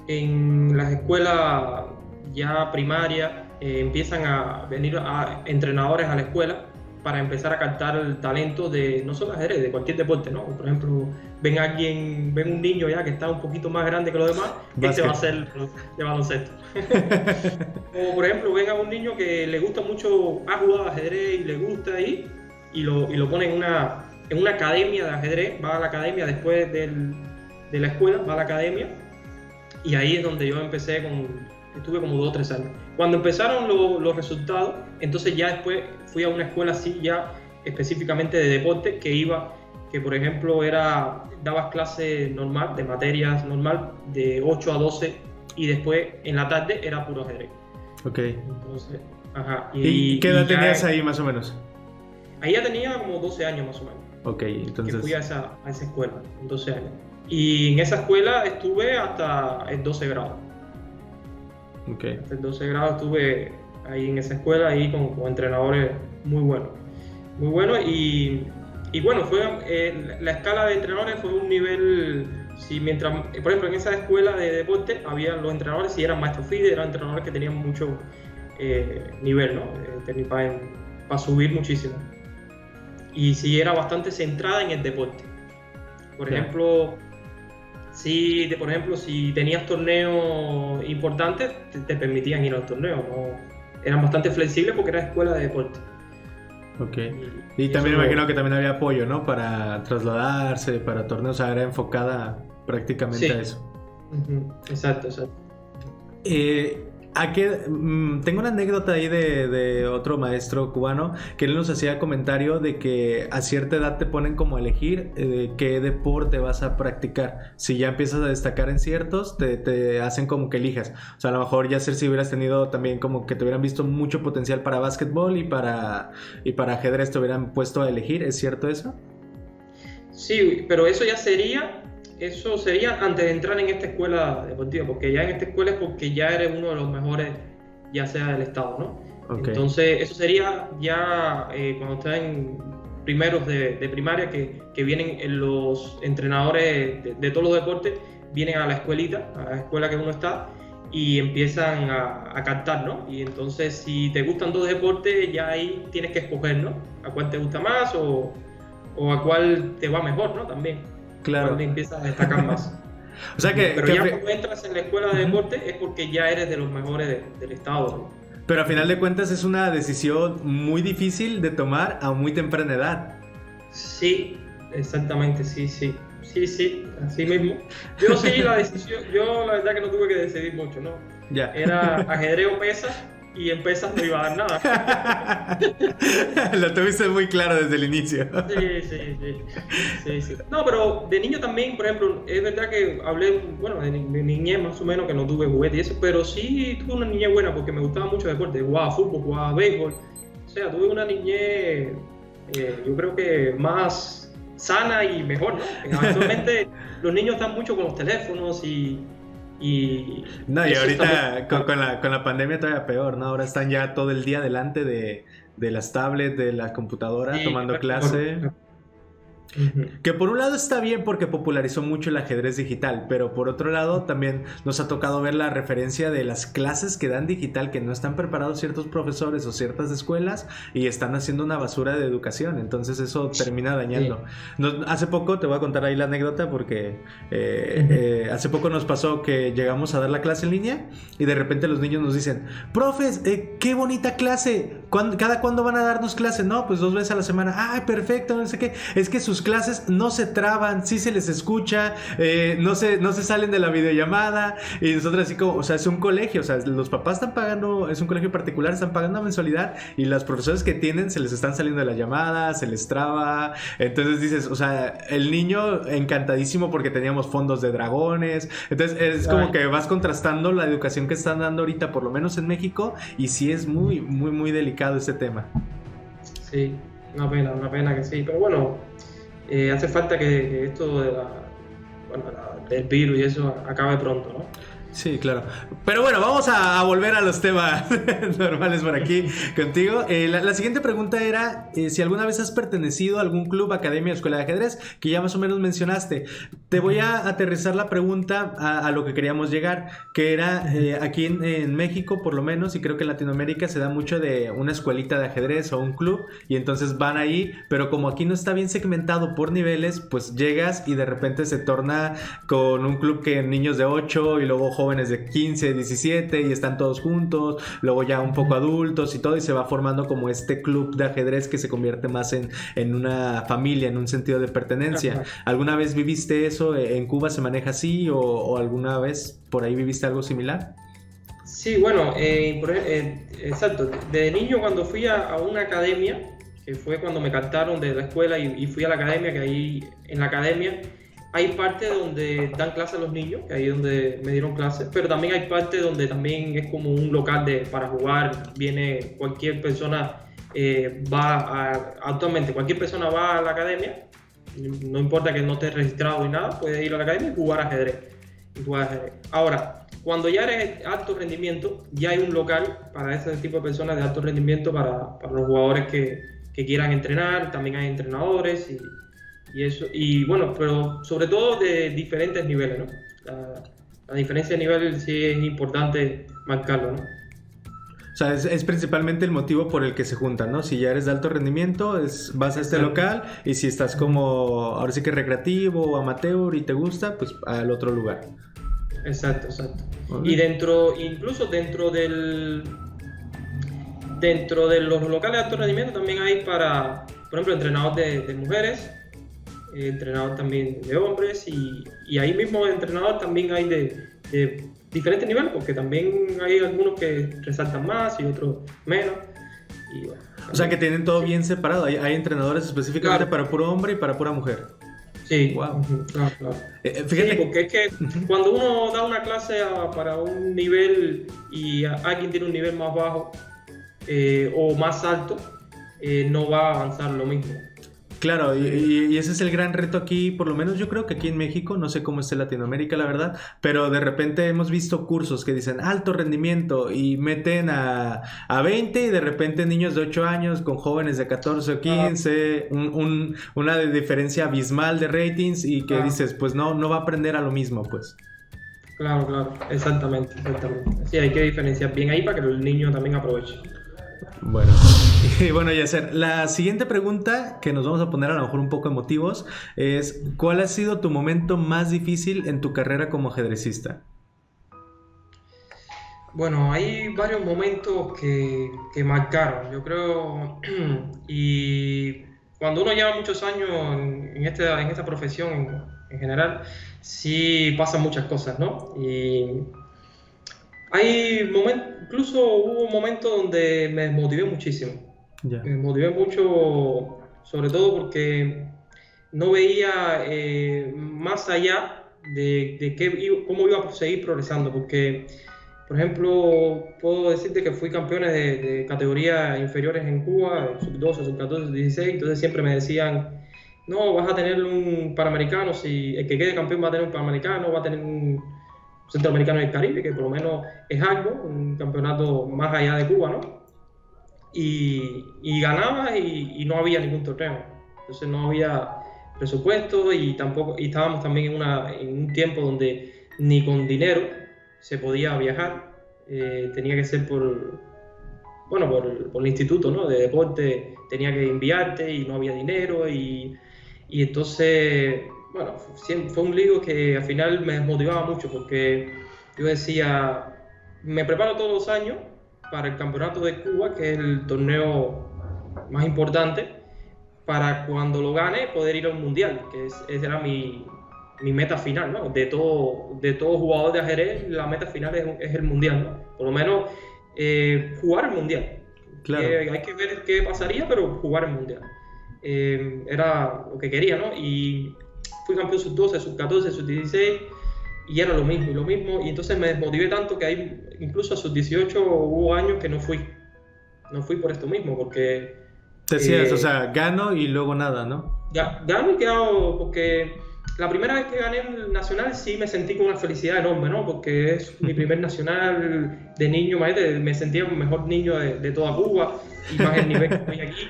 en las escuelas ya primarias, empiezan a venir entrenadores a la escuela para empezar a captar el talento de no solo ajedrez, de cualquier deporte, ¿no? Por ejemplo, ven un niño ya que está un poquito más grande que los demás, este va a ser de baloncesto. O por ejemplo, ven a un niño que le gusta mucho, ha jugado ajedrez y le gusta ahí, y lo pone en una academia de ajedrez, va a la academia después de la escuela, va a la academia, y ahí es donde yo estuve como 2 o 3 años. Cuando empezaron los resultados, entonces ya después fui a una escuela así ya específicamente de deporte que por ejemplo dabas clase normal, de materias normal, de 8 a 12 y después en la tarde era puro ajedrez. Ok. Entonces, ajá. ¿Y qué edad tenías ahí más o menos? Ahí ya tenía como 12 años más o menos. Ok, entonces... Que fui a esa escuela, 12 años. Y en esa escuela estuve hasta el 12 grado. Okay. Hasta el 12 grado estuve ahí en esa escuela, ahí con entrenadores muy buenos. Muy buenos y bueno, la escala de entrenadores fue un nivel, por ejemplo, en esa escuela de deporte había los entrenadores, si eran maestros FIDE, eran entrenadores que tenían mucho nivel, ¿no? Para subir muchísimo. Y sí era bastante centrada en el deporte. Por ejemplo, si tenías torneos importantes, te permitían ir a los torneos, ¿no? Eran bastante flexibles porque era escuela de deporte. Ok. Y también me imagino que también había apoyo, ¿no? Para trasladarse, para torneos, o sea, era enfocada prácticamente a eso. Exacto. Tengo una anécdota ahí de otro maestro cubano que él nos hacía comentario de que a cierta edad te ponen como a elegir qué deporte vas a practicar. Si ya empiezas a destacar en ciertos, te hacen como que elijas. O sea, a lo mejor ya si hubieras tenido también como que te hubieran visto mucho potencial para básquetbol y para ajedrez te hubieran puesto a elegir. ¿Es cierto eso? Sí, pero eso sería antes de entrar en esta escuela deportiva, porque ya en esta escuela es porque ya eres uno de los mejores, ya sea del estado, ¿no? Okay. Entonces, eso sería ya cuando estás en primeros de primaria, que vienen los entrenadores de todos los deportes, vienen a la escuelita, a la escuela que uno está, y empiezan a captar, ¿no? Y entonces, si te gustan dos deportes, ya ahí tienes que escoger, ¿no? A cuál te gusta más o a cuál te va mejor, ¿no? También. Claro. Cuando empiezas a destacar más. O sea pero ya cuando entras en la escuela de deporte es porque ya eres de los mejores del estado, ¿no? Pero a final de cuentas es una decisión muy difícil de tomar a muy temprana edad. Sí, exactamente, sí, así mismo. Yo la verdad que no tuve que decidir mucho, ¿no? Ya. Era ajedrez o pesas, y en pesas no iba a dar nada. Lo tuviste muy claro desde el inicio. Sí. No, pero de niño también, por ejemplo, es verdad que hablé, bueno, de niñez más o menos, que no tuve juguete y eso, pero sí tuve una niñez buena porque me gustaba mucho el deporte. Jugaba fútbol, jugaba béisbol. O sea, tuve una niñez, yo creo que más sana y mejor, ¿no? Actualmente los niños están mucho con los teléfonos y ahorita con la pandemia todavía peor, ¿no? Ahora están ya todo el día delante de las tablets, de la computadora, tomando clase. Que por un lado está bien porque popularizó mucho el ajedrez digital, pero por otro lado también nos ha tocado ver la referencia de las clases que dan digital, que no están preparados ciertos profesores o ciertas escuelas y están haciendo una basura de educación, entonces eso termina dañando. Hace poco, te voy a contar ahí la anécdota porque hace poco nos pasó que llegamos a dar la clase en línea y de repente los niños nos dicen: profes, qué bonita clase, ¿cada cuándo van a darnos clase? No, pues 2 veces a la semana. ¡Ay, perfecto! No sé qué. Es que sus clases no se traban, sí se les escucha, no se salen de la videollamada. Y nosotros así como, o sea, es un colegio, o sea, los papás están pagando, es un colegio particular, están pagando una mensualidad y las profesores que tienen se les están saliendo de la llamada, se les traba. Entonces dices, o sea, el niño encantadísimo porque teníamos fondos de dragones. Entonces es como que vas contrastando la educación que están dando ahorita, por lo menos en México, y sí es muy, muy, muy delicado este tema. Sí, una pena que sí, pero bueno, hace falta que esto del virus y eso acabe pronto, ¿no? Sí, claro. Pero bueno, vamos a volver a los temas normales por aquí contigo. La siguiente pregunta era si alguna vez has pertenecido a algún club, academia o escuela de ajedrez, que ya más o menos mencionaste. Te voy a aterrizar la pregunta a lo que queríamos llegar, que era aquí en México por lo menos, y creo que en Latinoamérica se da mucho de una escuelita de ajedrez o un club, y entonces van ahí, pero como aquí no está bien segmentado por niveles, pues llegas y de repente se torna con un club que niños de 8 y luego jóvenes de 15, 17 y están todos juntos, luego ya un poco adultos y todo, y se va formando como este club de ajedrez que se convierte más en una familia, en un sentido de pertenencia. Ajá. ¿Alguna vez viviste eso? ¿En Cuba se maneja así o alguna vez por ahí viviste algo similar? Sí, bueno, exacto. De niño cuando fui a una academia, que fue cuando me captaron de la escuela y fui a la academia, que ahí en la academia hay parte donde dan clases a los niños, que ahí es donde me dieron clases, pero también hay parte donde también es como un local para jugar, viene cualquier persona, actualmente cualquier persona va a la academia, no importa que no estés registrado ni nada, puedes ir a la academia y jugar ajedrez. Ahora, cuando ya eres alto rendimiento, ya hay un local para ese tipo de personas de alto rendimiento, para los jugadores que quieran entrenar, también hay entrenadores y eso, y bueno, pero sobre todo de diferentes niveles, ¿no? La diferencia de nivel sí es importante marcarlo, ¿no? O sea, es principalmente el motivo por el que se juntan, ¿no? Si ya eres de alto rendimiento, vas a este local, y si estás como, ahora sí que recreativo o amateur y te gusta, pues al otro lugar. Exacto. Y incluso dentro de los locales de alto rendimiento también hay para, por ejemplo, entrenadores de mujeres, entrenador también de hombres, y ahí mismo de entrenador también hay de diferentes niveles, porque también hay algunos que resaltan más y otros menos. Y bueno, O sea que tienen todo bien separado. Hay entrenadores específicamente claro, para puro hombre y para pura mujer. sí, Wow. claro, claro. Fíjate. Sí, porque es que cuando uno da una clase para un nivel y alguien tiene un nivel más bajo o más alto, no va a avanzar lo mismo. Claro, y ese es el gran reto aquí, por lo menos yo creo que aquí en México, no sé cómo esté Latinoamérica, la verdad, pero de repente hemos visto cursos que dicen alto rendimiento y meten a 20 y de repente niños de 8 años con jóvenes de 14 o 15, una diferencia abismal de ratings y que dices, pues no va a aprender a lo mismo, pues. Claro, exactamente. Sí, hay que diferenciar bien ahí para que el niño también aproveche. Bueno, y bueno, Yasser, la siguiente pregunta que nos vamos a poner a lo mejor un poco emotivos es, ¿cuál ha sido tu momento más difícil en tu carrera como ajedrecista? Bueno, hay varios momentos que marcaron, yo creo, y cuando uno lleva muchos años en esta profesión en general, sí pasan muchas cosas, ¿no? Y hay momentos, incluso hubo un momento donde me desmotivé muchísimo. Ya. Me desmotivé mucho, sobre todo porque no veía más allá de cómo iba a seguir progresando. Porque, por ejemplo, puedo decirte que fui campeones de categorías inferiores en Cuba, sub-12, sub-14, sub-16. Entonces siempre me decían, no, vas a tener un Panamericano, si el que quede campeón va a tener un Panamericano, va a tener un Centroamericano del Caribe, que por lo menos es algo, un campeonato más allá de Cuba, ¿no? Y ganaba y no había ningún torneo. Entonces no había presupuesto y estábamos también en un tiempo donde ni con dinero se podía viajar. Tenía que ser por el instituto, ¿no? De deporte, tenía que enviarte y no había dinero y entonces, bueno, fue un lío que al final me desmotivaba mucho porque yo decía, me preparo todos los años para el campeonato de Cuba, que es el torneo más importante, para cuando lo gane poder ir a un mundial, que esa era mi meta final, ¿no? De todo jugador de ajedrez, la meta final es el mundial, ¿no? Por lo menos jugar el mundial. Claro. Hay que ver qué pasaría, pero jugar el mundial. Era lo que quería, ¿no? Y fui campeón sub-12, sub-14, sub-16 y era lo mismo, y entonces me desmotivé tanto que incluso a sus 18 hubo años que no fui por esto mismo, porque Decías, o sea, gano y luego nada, ¿no? gano y quedado, porque la primera vez que gané el nacional sí me sentí con una felicidad enorme, ¿no? Porque es mi primer nacional de niño, me sentía el mejor niño de toda Cuba y más el nivel que estoy aquí,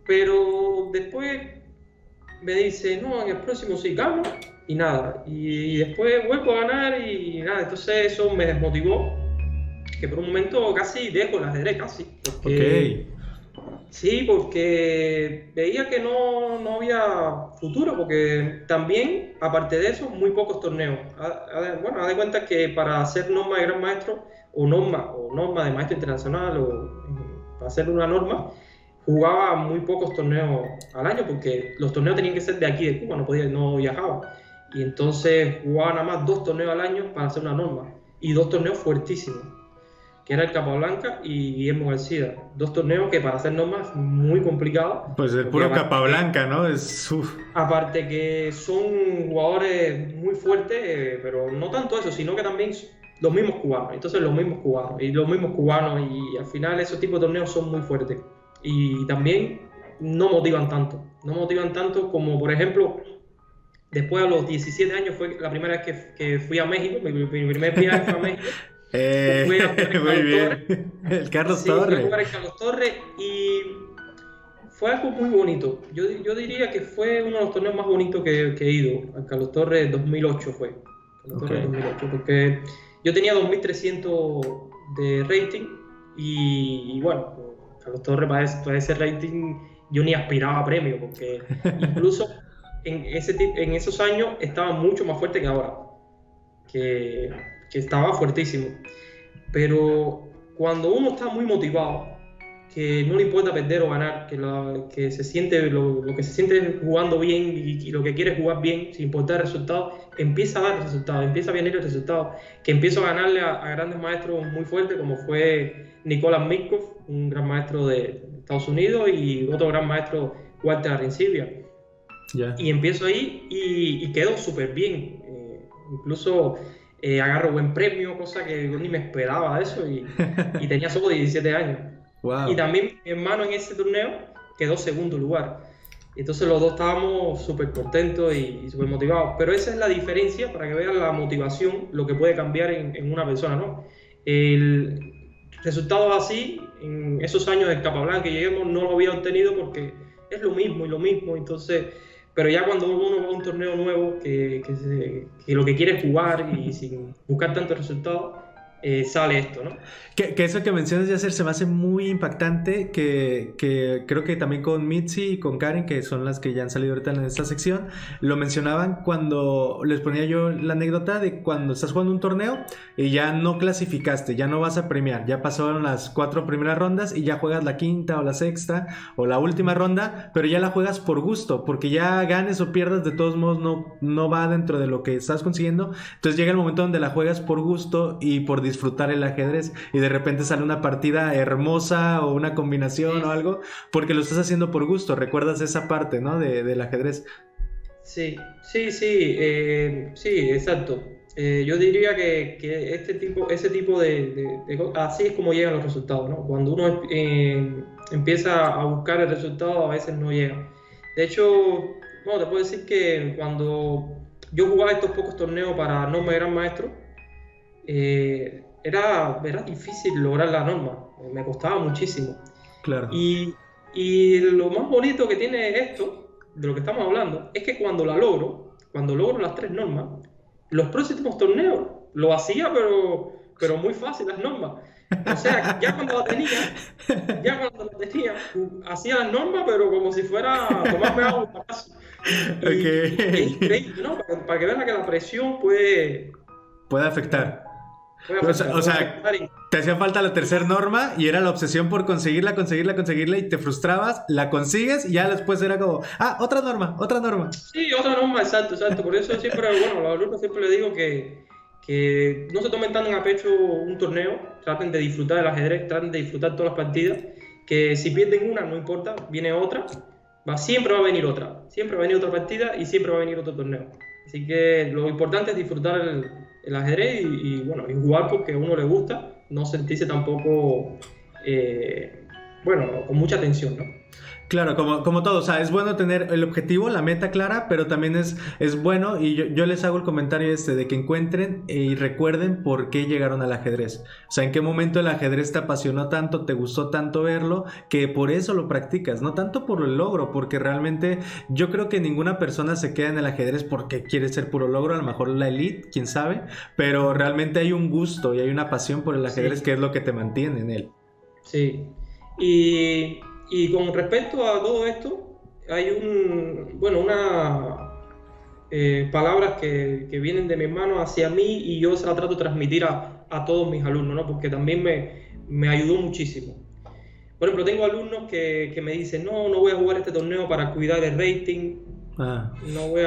pero después me dice, no, en el próximo sí gano y nada. Y después vuelvo a ganar y nada. Entonces eso me desmotivó, que por un momento casi dejo el ajedrez, casi. Porque, sí, porque veía que no había futuro, porque también, aparte de eso, muy pocos torneos. Bueno, haz de cuenta que para hacer norma de gran maestro, o norma de maestro internacional, para hacer una norma, jugaba muy pocos torneos al año porque los torneos tenían que ser de aquí de Cuba, no viajaba. Y entonces jugaba nada más 2 torneos al año para hacer una norma. Y 2 torneos fuertísimos, que era el Capablanca y Guillermo García. 2 torneos que para hacer normas muy complicados. Pues el puro Capablanca, ¿no? Aparte que son jugadores muy fuertes, pero no tanto eso, sino que también los mismos cubanos. Entonces los mismos cubanos y al final esos tipos de torneos son muy fuertes. Y también no motivan tanto como, por ejemplo, después a los 17 años fue la primera vez que fui a México, mi primer viaje fue a México. Fui a jugar en muy bien. Torres. El Carlos Sí, fui a Torres. jugar en Carlos Torres y fue algo muy bonito. Yo diría que fue uno de los torneos más bonitos que he ido. A Carlos Torres 2008 fue. Carlos Torres 2008, porque yo tenía 2300 de rating y bueno, Carlos Torres para ese rating yo ni aspiraba a premio, porque incluso en esos años estaba mucho más fuerte que ahora, que estaba fuertísimo. Pero cuando uno está muy motivado, que no le importa perder o ganar, que se siente, lo que se siente es jugando bien y lo que quiere es jugar bien, sin importar el resultado, empieza a dar resultados, empieza a venir el resultado, que empiezo a ganarle a grandes maestros muy fuertes como fue Nicolas Minkov, un gran maestro de Estados Unidos, y otro gran maestro, Walter Arencibia. Yeah. Y empiezo ahí y quedo súper bien, incluso agarro buen premio, cosa que yo ni me esperaba de eso, y tenía solo 17 años. Wow. Y también mi hermano en ese torneo quedó segundo lugar. Entonces los dos estábamos súper contentos y súper motivados. Pero esa es la diferencia, para que vean la motivación, lo que puede cambiar en una persona, ¿no? El resultado así, en esos años de Capablanca que lleguemos, no lo había obtenido porque es lo mismo y lo mismo. Entonces, pero ya cuando uno va a un torneo nuevo que lo que quiere es jugar y sin buscar tantos resultados, sale esto, ¿no? Que eso que mencionas, Yasser, se me hace muy impactante, que creo que también con Mitzi y con Karen, que son las que ya han salido ahorita en esta sección, lo mencionaban cuando les ponía yo la anécdota de cuando estás jugando un torneo y ya no clasificaste, ya no vas a premiar, ya pasaron las 4 primeras rondas y ya juegas la quinta o la sexta o la última ronda, pero ya la juegas por gusto, porque ya ganes o pierdas, de todos modos no va dentro de lo que estás consiguiendo. Entonces llega el momento donde la juegas por gusto y por disfrutar el ajedrez, y de repente sale una partida hermosa o una combinación o algo, porque lo estás haciendo por gusto. ¿Recuerdas esa parte, no? Del ajedrez. Sí, exacto. Yo diría que ese tipo así es como llegan los resultados, ¿no? Cuando uno empieza a buscar el resultado, a veces no llega. De hecho, bueno, te puedo decir que cuando yo jugaba estos pocos torneos para Norma de Gran Maestro, era difícil lograr la norma, me costaba muchísimo. Claro. Y lo más bonito que tiene esto, de lo que estamos hablando, es que cuando logro las 3 normas, los próximos torneos lo hacía, pero muy fácil las normas. O sea, ya cuando la tenía, hacía las normas, pero como si fuera tomarme agua un paso. Okay. Es increíble, ¿no? Para que vean que la presión puede afectar. O sea, te hacía falta la tercera norma y era la obsesión por conseguirla y te frustrabas, la consigues y ya después era como, otra norma. Sí, otra norma, exacto. Por eso siempre, bueno, a los alumnos siempre les digo que no se tomen tan a pecho un torneo, traten de disfrutar del ajedrez, traten de disfrutar todas las partidas, que si pierden una, no importa, viene otra, siempre va a venir otra partida y siempre va a venir otro torneo. Así que lo importante es disfrutar el ajedrez y jugar porque a uno le gusta, no sentirse tampoco con mucha tensión, ¿no? Claro, como todo, o sea, es bueno tener el objetivo, la meta clara, pero también es bueno, y yo les hago el comentario de que encuentren y recuerden por qué llegaron al ajedrez. O sea, en qué momento el ajedrez te apasionó tanto, te gustó tanto verlo, que por eso lo practicas, no tanto por el logro, porque realmente yo creo que ninguna persona se queda en el ajedrez porque quiere ser puro logro, a lo mejor la elite, quién sabe, pero realmente hay un gusto y hay una pasión por el ajedrez, sí, que es lo que te mantiene en él. Sí, y con respecto a todo esto, hay palabras que vienen de mi hermano hacia mí y yo se las trato de transmitir a todos mis alumnos, ¿no? Porque también me ayudó muchísimo. Por ejemplo, tengo alumnos que me dicen, no voy a jugar este torneo para cuidar el rating, no voy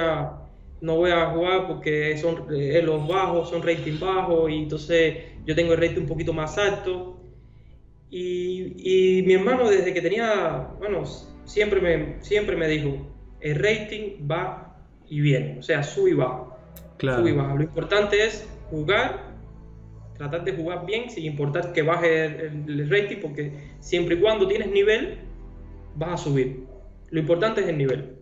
a jugar porque son los bajos, son rating bajos, y entonces yo tengo el rating un poquito más alto. Y mi hermano, desde que tenía, siempre me dijo, el rating va y viene, o sea, sube y baja. Claro. Sube y baja. Lo importante es jugar, tratar de jugar bien sin importar que baje el rating, porque siempre y cuando tienes nivel, vas a subir. Lo importante es el nivel.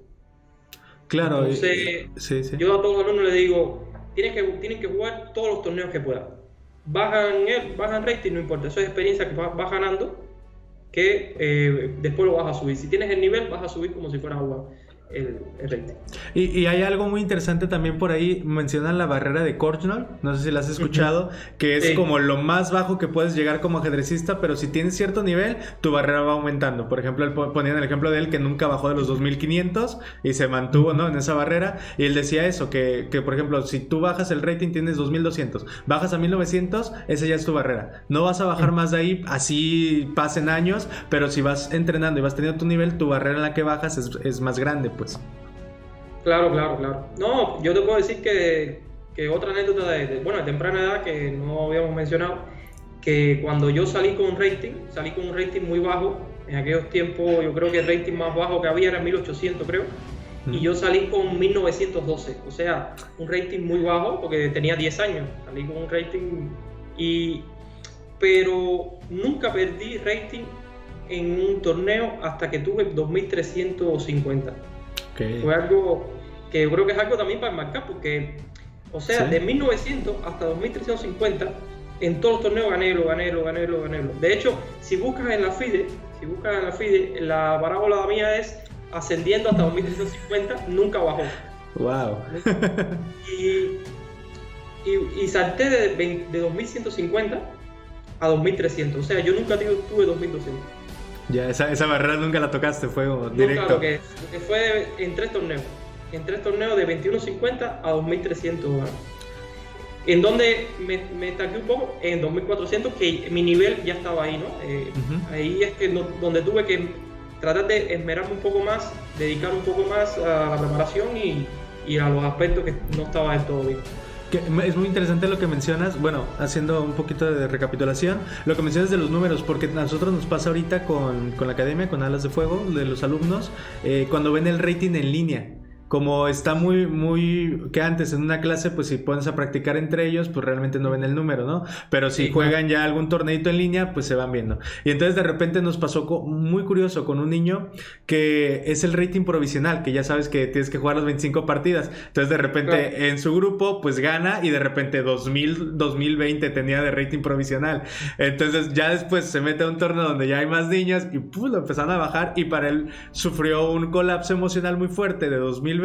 Claro. Entonces, sí. Yo a todos los alumnos les digo, tienen que jugar todos los torneos que puedan. Bajan rating, no importa, eso es experiencia que vas ganando, que después lo vas a subir. Si tienes el nivel, vas a subir como si fuera a jugar. el rating. Y hay algo muy interesante también por ahí, mencionan la barrera de Korchnoi, no sé si la has escuchado, que es como lo más bajo que puedes llegar como ajedrecista, pero si tienes cierto nivel, tu barrera va aumentando. Por ejemplo, ponían el ejemplo de él que nunca bajó de los 2500 y se mantuvo, ¿no?, en esa barrera, y él decía eso, que por ejemplo, si tú bajas el rating tienes 2200, bajas a 1900, esa ya es tu barrera. No vas a bajar más de ahí, así pasen años, pero si vas entrenando y vas teniendo tu nivel, tu barrera en la que bajas es más grande, pues. Claro. No, yo te puedo decir que otra anécdota de temprana edad que no habíamos mencionado, que cuando yo salí con un rating muy bajo. En aquellos tiempos yo creo que el rating más bajo que había era 1800, creo, y yo salí con 1912, o sea, un rating muy bajo porque tenía 10 años, salí con un rating, pero nunca perdí rating en un torneo hasta que tuve 2350. Okay. Fue algo que yo creo que es algo también para marcar, porque, o sea, de 1900 hasta 2350, en todos los torneos gané. De hecho, si buscas en la FIDE, la parábola mía es ascendiendo hasta 2350, nunca bajó. Wow. Y salté de 2150 a 2300, o sea, yo nunca tuve 2200. Ya, esa barrera nunca la tocaste, fue directo. Claro, que fue en tres torneos de 2150 a 2300. En donde me estanqué un poco, en 2400, que mi nivel ya estaba ahí, ¿no? Ahí es que donde tuve que tratar de esmerarme un poco más, dedicar un poco más a la preparación y a los aspectos que no estaba del todo bien. Es muy interesante lo que mencionas, bueno, haciendo un poquito de recapitulación, lo que mencionas de los números, porque a nosotros nos pasa ahorita con la academia, con Alas de Fuego, de los alumnos, cuando ven el rating en línea. Como está muy que antes en una clase, pues si pones a practicar entre ellos, pues realmente no ven el número, ¿no? Pero si juegan ya algún torneito en línea, pues se van viendo. Y entonces de repente nos pasó muy curioso con un niño que es el rating provisional, que ya sabes que tienes que jugar las 25 partidas. Entonces de repente en su grupo, pues gana y de repente 2020 tenía de rating provisional. Entonces ya después se mete a un torneo donde ya hay más niños y lo empezaron a bajar, y para él sufrió un colapso emocional muy fuerte de 2020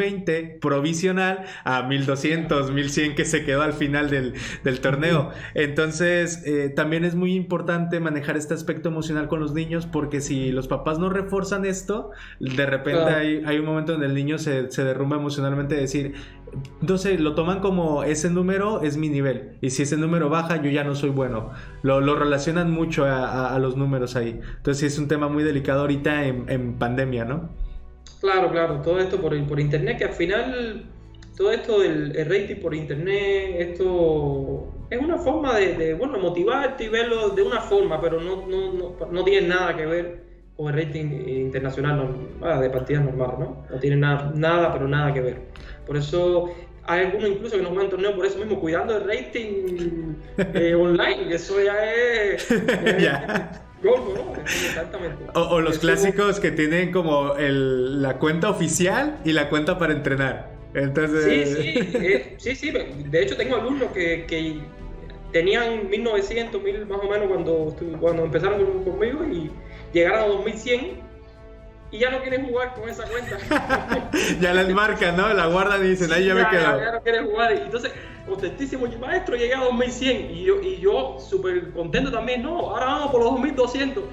provisional a 1200, 1100 que se quedó al final del torneo. Entonces también es muy importante manejar este aspecto emocional con los niños, porque si los papás no refuerzan esto, de repente hay un momento donde el niño se derrumba emocionalmente, de decir, entonces lo toman como ese número es mi nivel, y si ese número baja yo ya no soy bueno. Lo relacionan mucho a los números ahí. Entonces sí, es un tema muy delicado ahorita en pandemia, ¿no? Claro, todo esto por internet, que al final todo esto del rating por internet, esto es una forma de motivarte y verlo de una forma, pero no tiene nada que ver con el rating internacional de partidas normales, ¿no? No tiene nada que ver. Por eso hay algunos incluso que no juegan torneo por eso mismo, cuidando el rating online, que eso ya es... Golfo, ¿no? Exactamente. O los clásicos que tienen como la cuenta oficial y la cuenta para entrenar. Entonces... Sí. De hecho, tengo alumnos que tenían 1900, 1000 más o menos cuando empezaron conmigo, y llegaron a 2100 y ya no quieren jugar con esa cuenta. Ya la enmarcan, ¿no? La guardan y dicen, ahí ya me quedo. Ya no quieren jugar. Y entonces, contentísimo, maestro, llegué a 2100. Y yo súper contento también, no, ahora vamos por los 2200.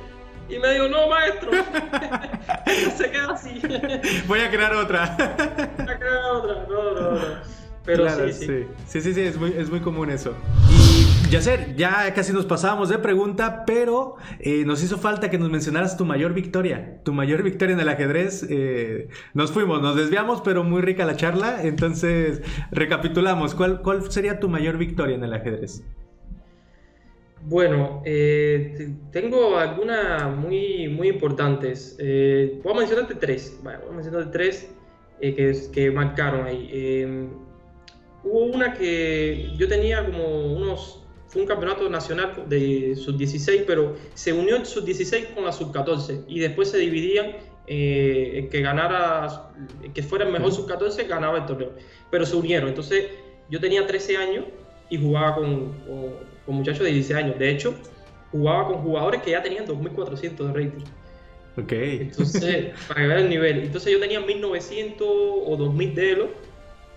Y me digo, no, maestro, no se queda así. Voy a crear otra. No. Pero claro, sí, es muy común eso. Y Yasser, ya casi nos pasábamos de pregunta, pero nos hizo falta que nos mencionaras tu mayor victoria en el ajedrez. Nos desviamos, pero muy rica la charla. Entonces, recapitulamos, ¿cuál sería tu mayor victoria en el ajedrez? Bueno, tengo algunas muy importantes. Voy a mencionarte tres. Que marcaron ahí. Hubo una que yo tenía fue un campeonato nacional de sub-16, pero se unió el sub-16 con la sub-14 y después se dividían, el que fuera el mejor sub-14 ganaba el torneo, pero se unieron. Entonces yo tenía 13 años y jugaba con muchachos de 16 años. De hecho, jugaba con jugadores que ya tenían 2400 de rating. Ok. Entonces, para que vean el nivel. Entonces yo tenía 1900 o 2000 de Elo,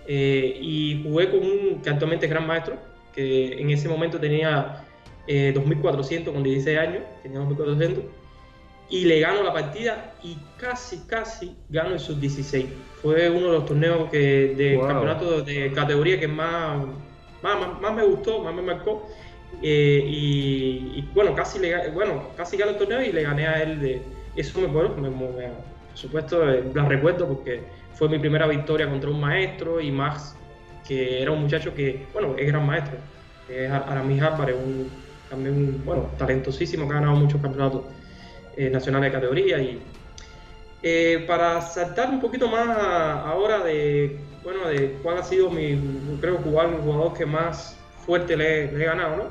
y jugué con un que actualmente es gran maestro, que en ese momento tenía 2400 con 16 años, tenía 2400, y le gano la partida y casi gano el sub-16. Fue uno de los torneos de campeonato de categoría que más me gustó, más me marcó. Y bueno, casi gano el torneo y le gané a él. Eso por supuesto, la recuerdo porque fue mi primera victoria contra un maestro, y más que era un muchacho que, bueno, es gran maestro. Es Aramis Álvarez, también talentosísimo, que ha ganado muchos campeonatos nacionales de categoría. Y para saltar un poquito más ahora de cuál ha sido el jugador que más fuerte le he ganado, ¿no?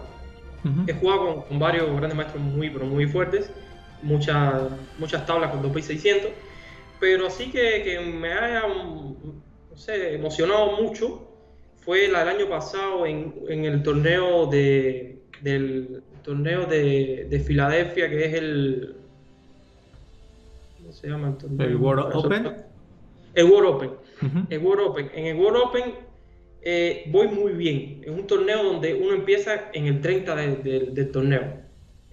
Uh-huh. He jugado con varios grandes maestros pero muy fuertes, muchas tablas con 2600, pero así que me haya, emocionado mucho fue el año pasado en el torneo de Filadelfia, que es el... ¿Cómo se llama el torneo? ¿El World Open? El World Open. Uh-huh. El World Open. En el World Open voy muy bien. Es un torneo donde uno empieza en el 30 del torneo.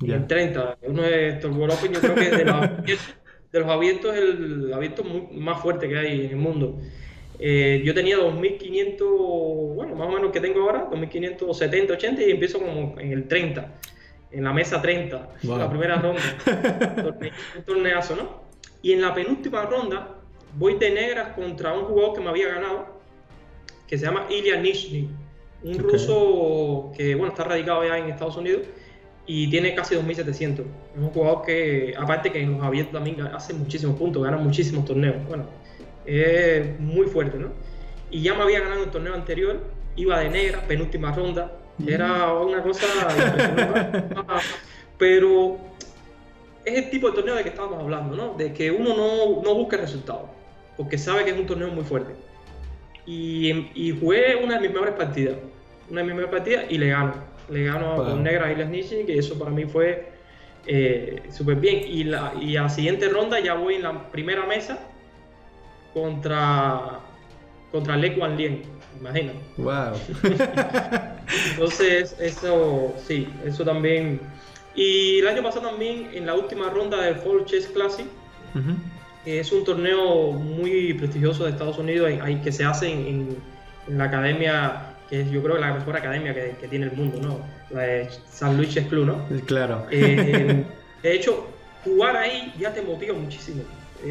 Yeah. En el 30. Uno de estos World Open, yo creo que de los abiertos es el abierto más fuerte que hay en el mundo. Yo tenía 2500, más o menos que tengo ahora, 2570, 80, y empiezo como en el 30, en la mesa 30, wow. La primera ronda. Un torneazo, ¿no? Y en la penúltima ronda voy de negras contra un jugador que me había ganado, que se llama Ilya Nizhny, un ruso que está radicado ya en Estados Unidos y tiene casi 2700. Es un jugador que, aparte que en los abiertos también hace muchísimos puntos, gana muchísimos torneos. Bueno, es muy fuerte, ¿no? Y ya me había ganado el torneo anterior, iba de negra, penúltima ronda, era una cosa impresionante. Pero es el tipo de torneo de que estábamos hablando, ¿no? De que uno no busca resultados, porque sabe que es un torneo muy fuerte. Y jugué una de mis mejores partidas y le gano con negra a Ilya Nizhny, que eso para mí fue súper bien. Y a la siguiente ronda ya voy en la primera mesa contra Le Guan Lian, imagínate. Wow. Entonces eso también. Y el año pasado también, en la última ronda del Fall Chess Classic, uh-huh. Es un torneo muy prestigioso de Estados Unidos que se hace en la academia, que es, yo creo, la mejor academia que tiene el mundo, ¿no? La de St. Louis Chess Club, ¿no? Claro. De hecho, jugar ahí ya te motiva muchísimo.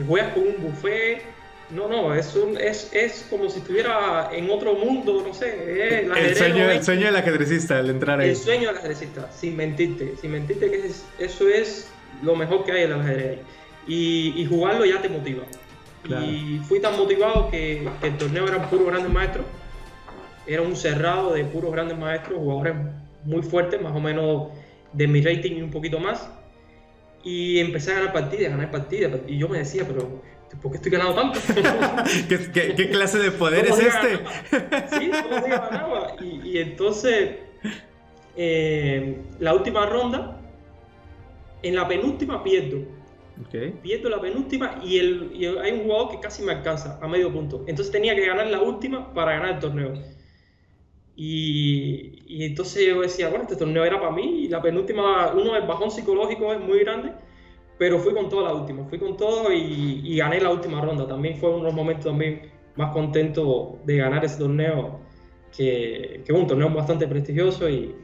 Juegas con un buffet. No, es como si estuviera en otro mundo, no sé. El sueño del ajedrecista, al entrar ahí. El sueño del ajedrecista, sin mentirte que eso es lo mejor que hay en el ajedrez. Y jugarlo ya te motiva. Claro. Y fui tan motivado que el torneo era puros grandes maestros. Era un cerrado de puros grandes maestros, jugadores muy fuertes, más o menos de mi rating y un poquito más. Y empecé a ganar partidas. Y yo me decía, pero ¿por qué estoy ganando tanto? ¿Qué clase de poder es este? Sí, ¿cómo se ganaba? Y entonces, la última ronda, en la penúltima pierdo. Okay. Pierdo la penúltima y hay un jugador que casi me alcanza a medio punto. Entonces tenía que ganar la última para ganar el torneo. Y entonces yo decía, este torneo era para mí. Y la penúltima, el bajón psicológico es muy grande. Pero fui con toda la última, y gané la última ronda. También fue uno de los momentos también más contentos de ganar ese torneo, que es un torneo bastante prestigioso, y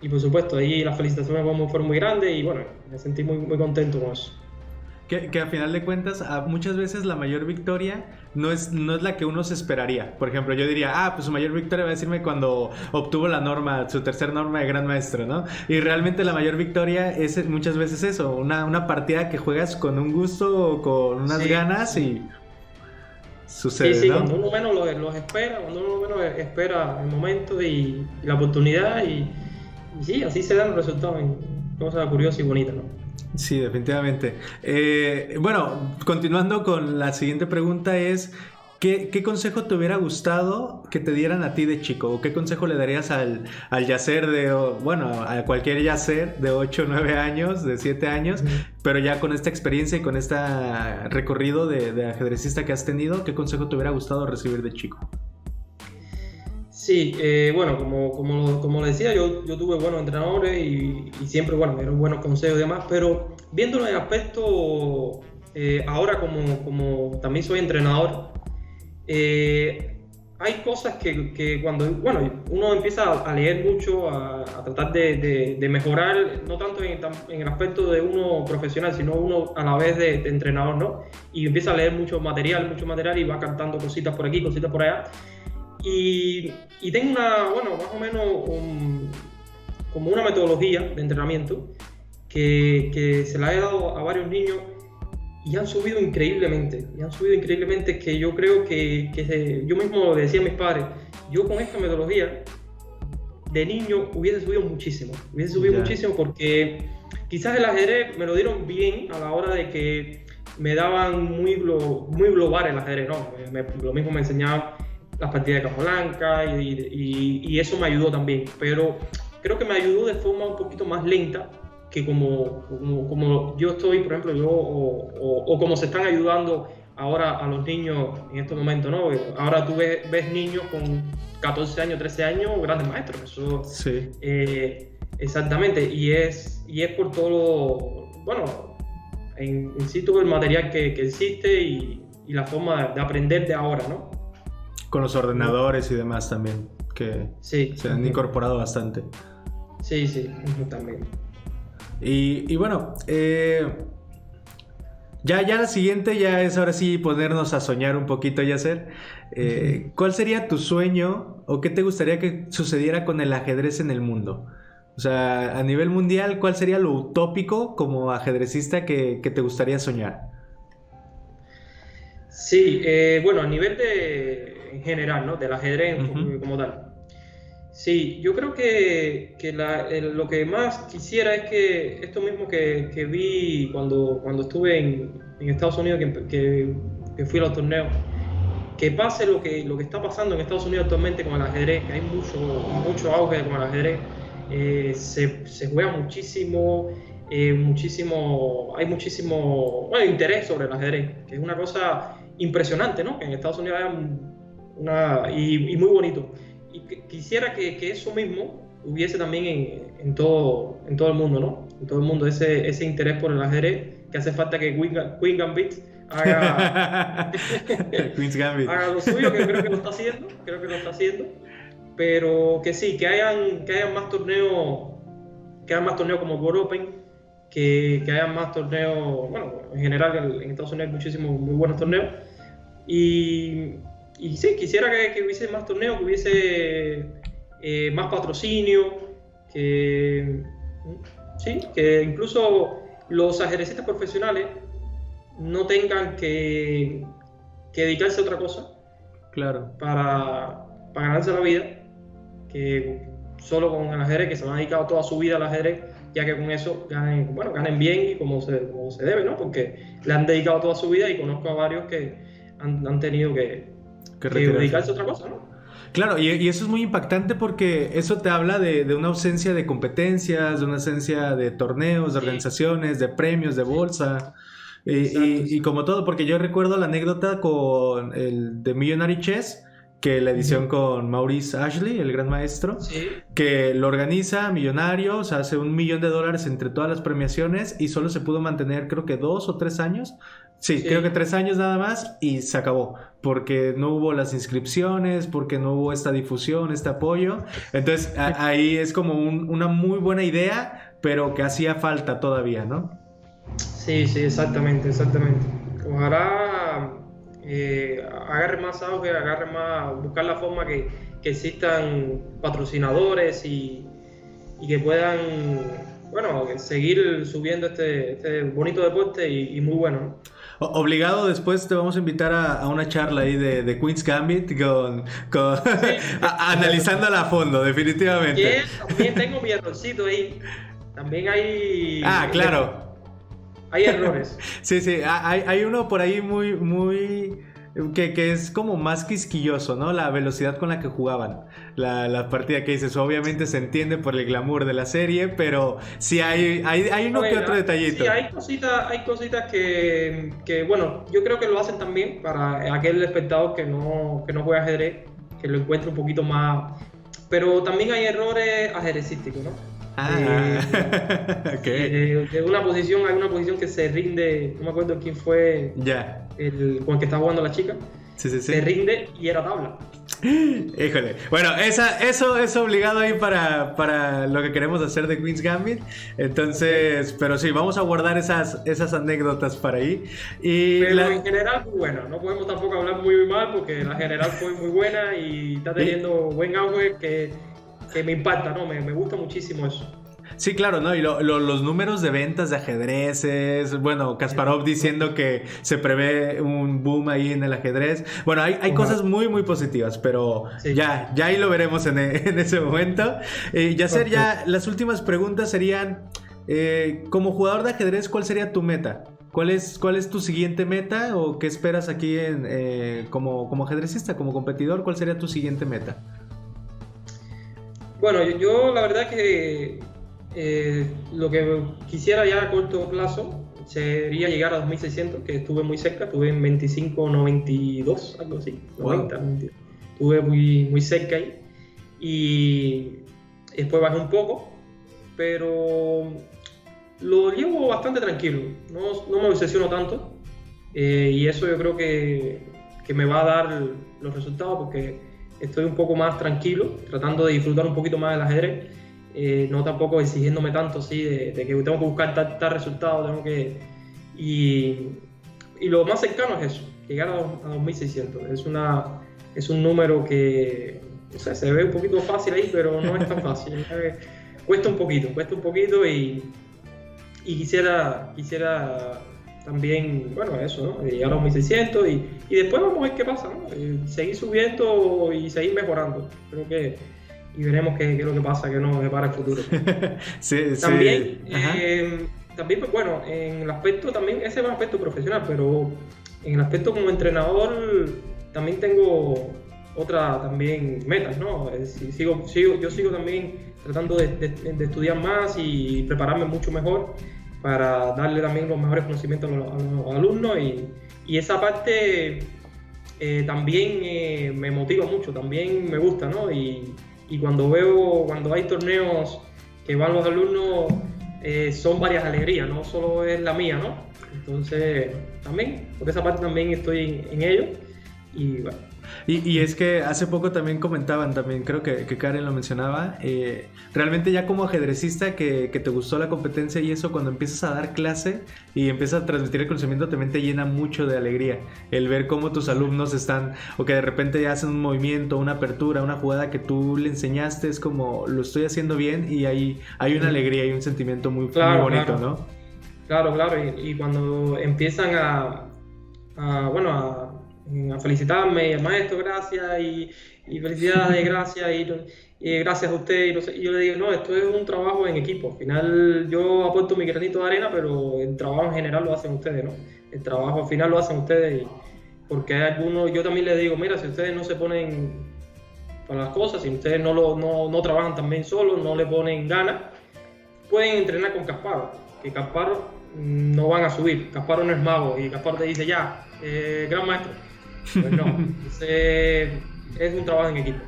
por supuesto ahí las felicitaciones fueron muy grandes, y bueno, me sentí muy, muy contento con eso. Que a final de cuentas, muchas veces la mayor victoria no es la que uno se esperaría. Por ejemplo, yo diría, pues su mayor victoria va a decirme cuando obtuvo su tercer norma de gran maestro, ¿no? Y realmente la mayor victoria es muchas veces eso, una partida que juegas con un gusto o con unas ganas y sucede, sí, ¿no? Cuando uno menos los espera, el momento y la oportunidad, y sí, así se dan los resultados, cosa curiosa y bonita, ¿no? Sí, definitivamente. Bueno, continuando con la siguiente pregunta es, ¿qué consejo te hubiera gustado que te dieran a ti de chico? ¿O qué consejo le darías al Yasser a cualquier Yasser de 8, 9 años, de 7 años, pero ya con esta experiencia y con este recorrido de ajedrecista que has tenido, ¿qué consejo te hubiera gustado recibir de chico? Sí, como le decía, yo tuve buenos entrenadores y siempre, me dieron buenos consejos y demás, pero viéndolo en el aspecto, ahora como también soy entrenador, hay cosas que cuando uno empieza a leer mucho, a tratar de mejorar, no tanto en el aspecto de uno profesional, sino uno a la vez de entrenador, ¿no? Y empieza a leer mucho material y va cantando cositas por aquí, cositas por allá. Y tengo más o menos como una metodología de entrenamiento que se la he dado a varios niños y han subido increíblemente, que yo creo que yo mismo le decía a mis padres, yo con esta metodología de niño hubiese subido muchísimo porque quizás el ajedrez me lo dieron bien a la hora de que me daban muy global el ajedrez, ¿no? Lo mismo me enseñaban las partidas de Casablanca y eso me ayudó también, pero creo que me ayudó de forma un poquito más lenta que como yo estoy, por ejemplo, o como se están ayudando ahora a los niños en estos momentos, ¿no? Ahora tú ves niños con 14 años, 13 años, grandes maestros, eso sí. Exactamente, y es por todo insisto, el material que existe y la forma de aprender de ahora, ¿no? Con los ordenadores y demás también, que se han incorporado bastante. Sí, también. Y bueno, ya la siguiente ya es ahora sí ponernos a soñar un poquito, Yasser. ¿Cuál sería tu sueño o qué te gustaría que sucediera con el ajedrez en el mundo? O sea, a nivel mundial, ¿cuál sería lo utópico como ajedrecista que te gustaría soñar? Sí, a nivel en general, ¿no? Del ajedrez como tal. Sí, yo creo que lo que más quisiera es que esto mismo que vi cuando estuve en Estados Unidos, que fui a los torneos, que pase lo que está pasando en Estados Unidos actualmente con el ajedrez, que hay mucho auge con el ajedrez, se juega muchísimo, hay muchísimo interés sobre el ajedrez, que es una cosa impresionante, ¿no? Que en Estados Unidos y muy bonito. Y quisiera que eso mismo hubiese también en todo el mundo, ¿no? En todo el mundo ese interés por el ajedrez, que hace falta que Queen Gambit haga Queen's Gambit haga lo suyo, que creo que lo está haciendo, pero que sí, que hayan más torneos, como World Open, que hayan más torneos, en general en Estados Unidos hay muchísimos muy buenos torneos, y sí, quisiera que hubiese más torneos, que hubiese más patrocinio, que incluso los ajedrecistas profesionales no tengan que dedicarse a otra cosa, claro, para ganarse la vida, que solo con el ajedrez, que se han dedicado toda su vida al ajedrez, ya que con eso ganen bien y como se debe, ¿no? Porque le han dedicado toda su vida y conozco a varios que han tenido que dedicarse a otra cosa, ¿no? Claro, y eso es muy impactante porque eso te habla de una ausencia de competencias, de una ausencia de torneos, de organizaciones, de premios, de bolsa. Y como todo, porque yo recuerdo la anécdota con el de Millionary Chess, que la edición con Maurice Ashley, el gran maestro, que lo organiza millonario, o sea, hace $1 millón entre todas las premiaciones y solo se pudo mantener creo que 2 o 3 años. Sí, creo que 3 años nada más y se acabó, porque no hubo las inscripciones, porque no hubo esta difusión, este apoyo. Entonces ahí es como una muy buena idea, pero que hacía falta todavía, ¿no? Sí, exactamente. Ojalá agarre más auge, buscar la forma que existan patrocinadores y que puedan, seguir subiendo este bonito deporte y muy bueno, ¿no? Obligado, después te vamos a invitar a una charla ahí de Queen's Gambit analizándola a fondo, definitivamente. Y también tengo mi errorcito ahí. También hay... claro. Hay errores. Sí, hay uno por ahí muy que es como más quisquilloso, ¿no? La velocidad con la que jugaban la partida que dices. Obviamente se entiende por el glamour de la serie, pero sí hay uno que otro detallito. Sí, hay cositas que, bueno, yo creo que lo hacen también para aquel espectador que no juega ajedrez, que lo encuentre un poquito más... Pero también hay errores ajedrecísticos, ¿no? Okay. De una posición, hay una posición que se rinde, no me acuerdo quién fue con el que estaba jugando la chica. Sí. Se rinde y era tabla. Híjole. Bueno, eso es obligado ahí para lo que queremos hacer de Queen's Gambit. Entonces, pero sí, vamos a guardar esas anécdotas para ahí. Pero en general muy buena. No podemos tampoco hablar muy mal porque la general fue muy buena y está teniendo buen auge que me impacta, ¿no? Me gusta muchísimo eso. Sí, claro, ¿no? Y los números de ventas de ajedrezes, bueno, Kasparov diciendo que se prevé un boom ahí en el ajedrez. Bueno, hay cosas muy, muy positivas, pero sí. ya ahí lo veremos en ese momento. Yasser, ya las últimas preguntas serían, como jugador de ajedrez, ¿cuál sería tu meta? ¿Cuál es tu siguiente meta o qué esperas aquí como ajedrecista, como competidor? ¿Cuál sería tu siguiente meta? Bueno, yo la verdad que lo que quisiera ya a corto plazo sería llegar a 2600, que estuve muy cerca, estuve en 25.92, algo así, 90, wow. Estuve muy, muy cerca ahí y después bajé un poco, pero lo llevo bastante tranquilo, no me obsesiono tanto y eso yo creo que me va a dar los resultados porque estoy un poco más tranquilo, tratando de disfrutar un poquito más del ajedrez. No tampoco exigiéndome tanto, ¿sí? de que tengo que buscar tal resultado, y lo más cercano es eso, llegar a 2600. Es un número que, o sea, se ve un poquito fácil ahí, pero no es tan fácil. Cuesta un poquito y quisiera también, bueno, eso, ¿no? Llegar a 2600 y después vamos a ver qué pasa, ¿no? Seguir subiendo y seguir mejorando. Creo que y veremos qué es lo que pasa, qué nos depara el futuro. Sí. También, pues bueno, en el aspecto también, ese es un aspecto profesional, pero en el aspecto como entrenador también tengo otra también metas, ¿no? Yo sigo también tratando de estudiar más y prepararme mucho mejor para darle también los mejores conocimientos a los alumnos y esa parte también me motiva mucho, también me gusta, ¿no? Y cuando hay torneos que van los alumnos, son varias alegrías, no solo es la mía, ¿no? Entonces, también, por esa parte también estoy en ello. Y bueno. Y es que hace poco también comentaban, creo que Karen lo mencionaba, realmente ya como ajedrecista que te gustó la competencia y eso, cuando empiezas a dar clase y empiezas a transmitir el conocimiento, también te llena mucho de alegría el ver cómo tus alumnos están, o que de repente hacen un movimiento, una apertura, una jugada que tú le enseñaste, es como, lo estoy haciendo bien y hay una alegría y un sentimiento muy bonito, claro. ¿No? Claro, y cuando empiezan a felicitarme, y al maestro, gracias, y felicidades, gracias, y gracias a usted, y yo le digo, no, esto es un trabajo en equipo, al final yo aporto mi granito de arena, pero el trabajo en general lo hacen ustedes, ¿no? El trabajo al final lo hacen ustedes, porque hay algunos, yo también les digo, mira, si ustedes no se ponen para las cosas, si ustedes no trabajan también solos, no le ponen ganas, pueden entrenar con Kasparov, que Kasparov no van a subir, Kasparov no es mago, y Kasparov te dice, ya, gran maestro. Pues no, es un trabajo en equipo.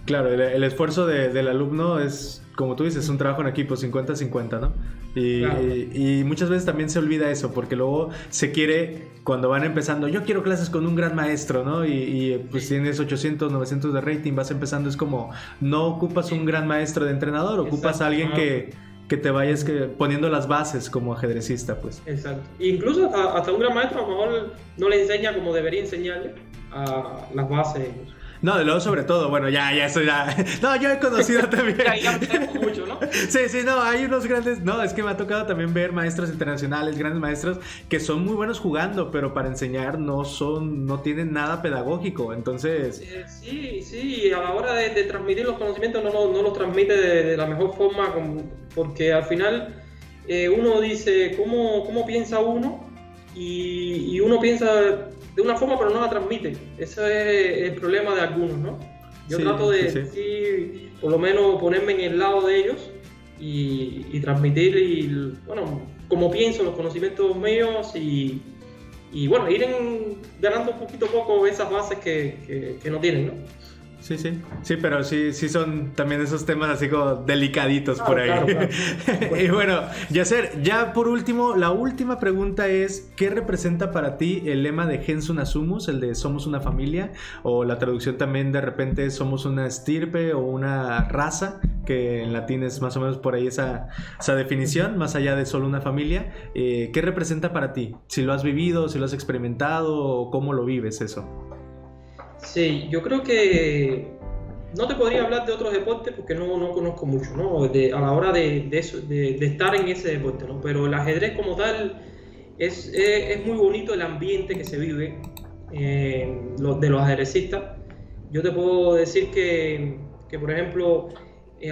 Claro, el esfuerzo del alumno es, como tú dices, es un trabajo en equipo, 50-50, ¿no? Claro. Y muchas veces también se olvida eso, porque luego se quiere, cuando van empezando, yo quiero clases con un gran maestro, ¿no? Y pues tienes 800, 900 de rating, vas empezando, es como, no ocupas un gran maestro de entrenador, ocupas a alguien que te vayas poniendo las bases como ajedrecista, pues. Exacto. Incluso hasta un gran maestro a lo mejor no le enseña como debería enseñarle a las bases. No, de luego sobre todo, bueno, ya eso ya... No, yo he conocido también... ya mucho, ¿no? Sí, no, hay unos grandes... No, es que me ha tocado también ver maestros internacionales, grandes maestros, que son muy buenos jugando, pero para enseñar no tienen nada pedagógico, entonces... Sí, a la hora de transmitir los conocimientos no los transmite de la mejor forma, porque al final uno dice, ¿cómo piensa uno? Y uno piensa de una forma, pero no la transmite. Ese es el problema de algunos, ¿no? Yo trato de sí, por lo menos ponerme en el lado de ellos y transmitir, bueno, como pienso, los conocimientos míos y bueno, ir ganando un poquito a poco esas bases que no tienen, ¿no? Sí, pero sí son también esos temas así como delicaditos por ahí. Claro. Y bueno, Yasser, ya por último, la última pregunta es, ¿qué representa para ti el lema de Gensun Asumus, el de somos una familia? O la traducción también de repente somos una estirpe o una raza, que en latín es más o menos por ahí esa definición, más allá de solo una familia. ¿Qué representa para ti? Si lo has vivido, si lo has experimentado, o cómo lo vives eso. Sí, yo creo que no te podría hablar de otros deportes porque no conozco mucho, ¿no? A la hora de estar en ese deporte, ¿no? Pero el ajedrez como tal es muy bonito el ambiente que se vive de los ajedrecistas. Yo te puedo decir que por ejemplo,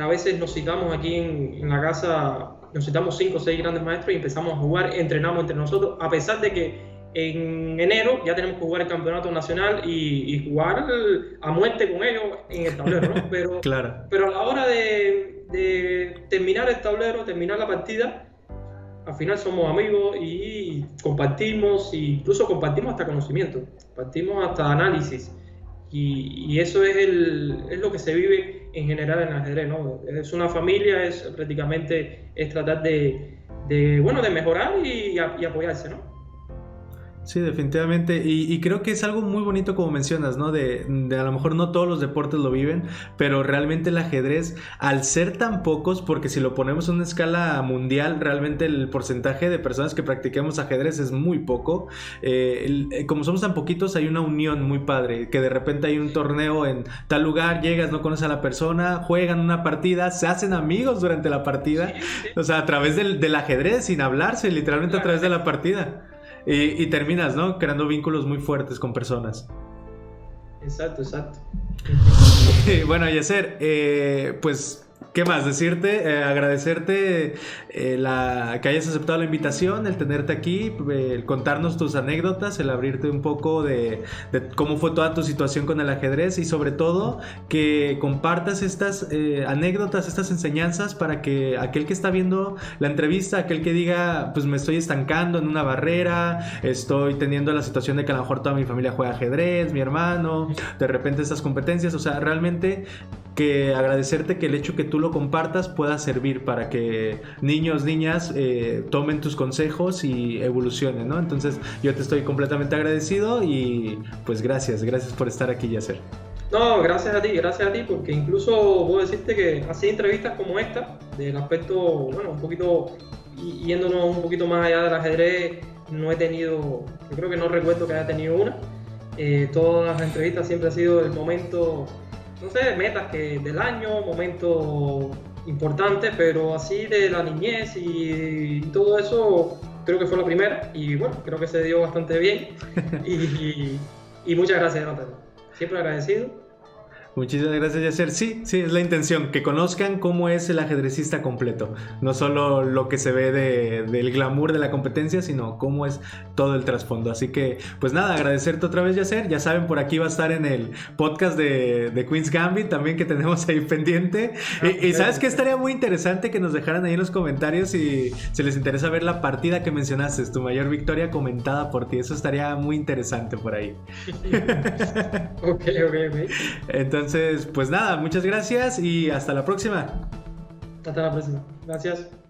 a veces nos citamos aquí en la casa, nos citamos 5 o 6 grandes maestros y empezamos a jugar, entrenamos entre nosotros, a pesar de que en enero ya tenemos que jugar el campeonato nacional y jugar a muerte con ellos en el tablero, ¿no? Pero, claro. Pero a la hora de terminar el tablero, terminar la partida, al final somos amigos y compartimos, e incluso compartimos hasta conocimiento, compartimos hasta análisis. Y eso es lo que se vive en general en el ajedrez, ¿no? Es una familia, prácticamente tratar de mejorar y apoyarse, ¿no? Sí, definitivamente, y creo que es algo muy bonito como mencionas, ¿no? De a lo mejor no todos los deportes lo viven, pero realmente el ajedrez, al ser tan pocos, porque si lo ponemos en una escala mundial, realmente el porcentaje de personas que practiquemos ajedrez es muy poco. Como somos tan poquitos, hay una unión muy padre, que de repente hay un torneo en tal lugar, llegas, no conoces a la persona, juegan una partida, se hacen amigos durante la partida, o sea, a través del ajedrez, sin hablarse, literalmente a través de la partida. Y terminas, ¿no? Creando vínculos muy fuertes con personas. Exacto. Bueno, Yasser, pues, ¿qué más? Decirte, agradecerte que hayas aceptado la invitación, el tenerte aquí, el contarnos tus anécdotas, el abrirte un poco de cómo fue toda tu situación con el ajedrez y sobre todo que compartas estas anécdotas, estas enseñanzas para que aquel que está viendo la entrevista, aquel que diga, pues me estoy estancando en una barrera, estoy teniendo la situación de que a lo mejor toda mi familia juega ajedrez, mi hermano, de repente estas competencias, o sea, realmente que agradecerte que el hecho que tú lo compartas pueda servir para que niños, niñas tomen tus consejos y evolucionen, ¿no? Entonces yo te estoy completamente agradecido y pues gracias por estar aquí, Yasser. No, gracias a ti, porque incluso puedo decirte que así entrevistas como esta, del aspecto, bueno, un poquito, yéndonos un poquito más allá del ajedrez, no he tenido, yo creo que no recuerdo que haya tenido una. Todas las entrevistas siempre ha sido el momento, no sé, metas del año, momentos importantes, pero así de la niñez y todo eso, creo que fue la primera y bueno, creo que se dio bastante bien y muchas gracias, Jonathan. Siempre agradecido. Muchísimas gracias, Yasser. Sí, es la intención, que conozcan cómo es el ajedrecista completo. No solo lo que se ve del glamour de la competencia, sino cómo es todo el trasfondo. Así que, pues nada, agradecerte otra vez, Yasser. Ya saben, por aquí va a estar en el podcast de Queen's Gambit también, que tenemos ahí pendiente. Y ¿sabes qué? Estaría muy interesante que nos dejaran ahí en los comentarios si les interesa ver la partida que mencionaste, tu mayor victoria comentada por ti. Eso estaría muy interesante por ahí. Ok. Entonces, pues nada, muchas gracias y hasta la próxima. Hasta la próxima. Gracias.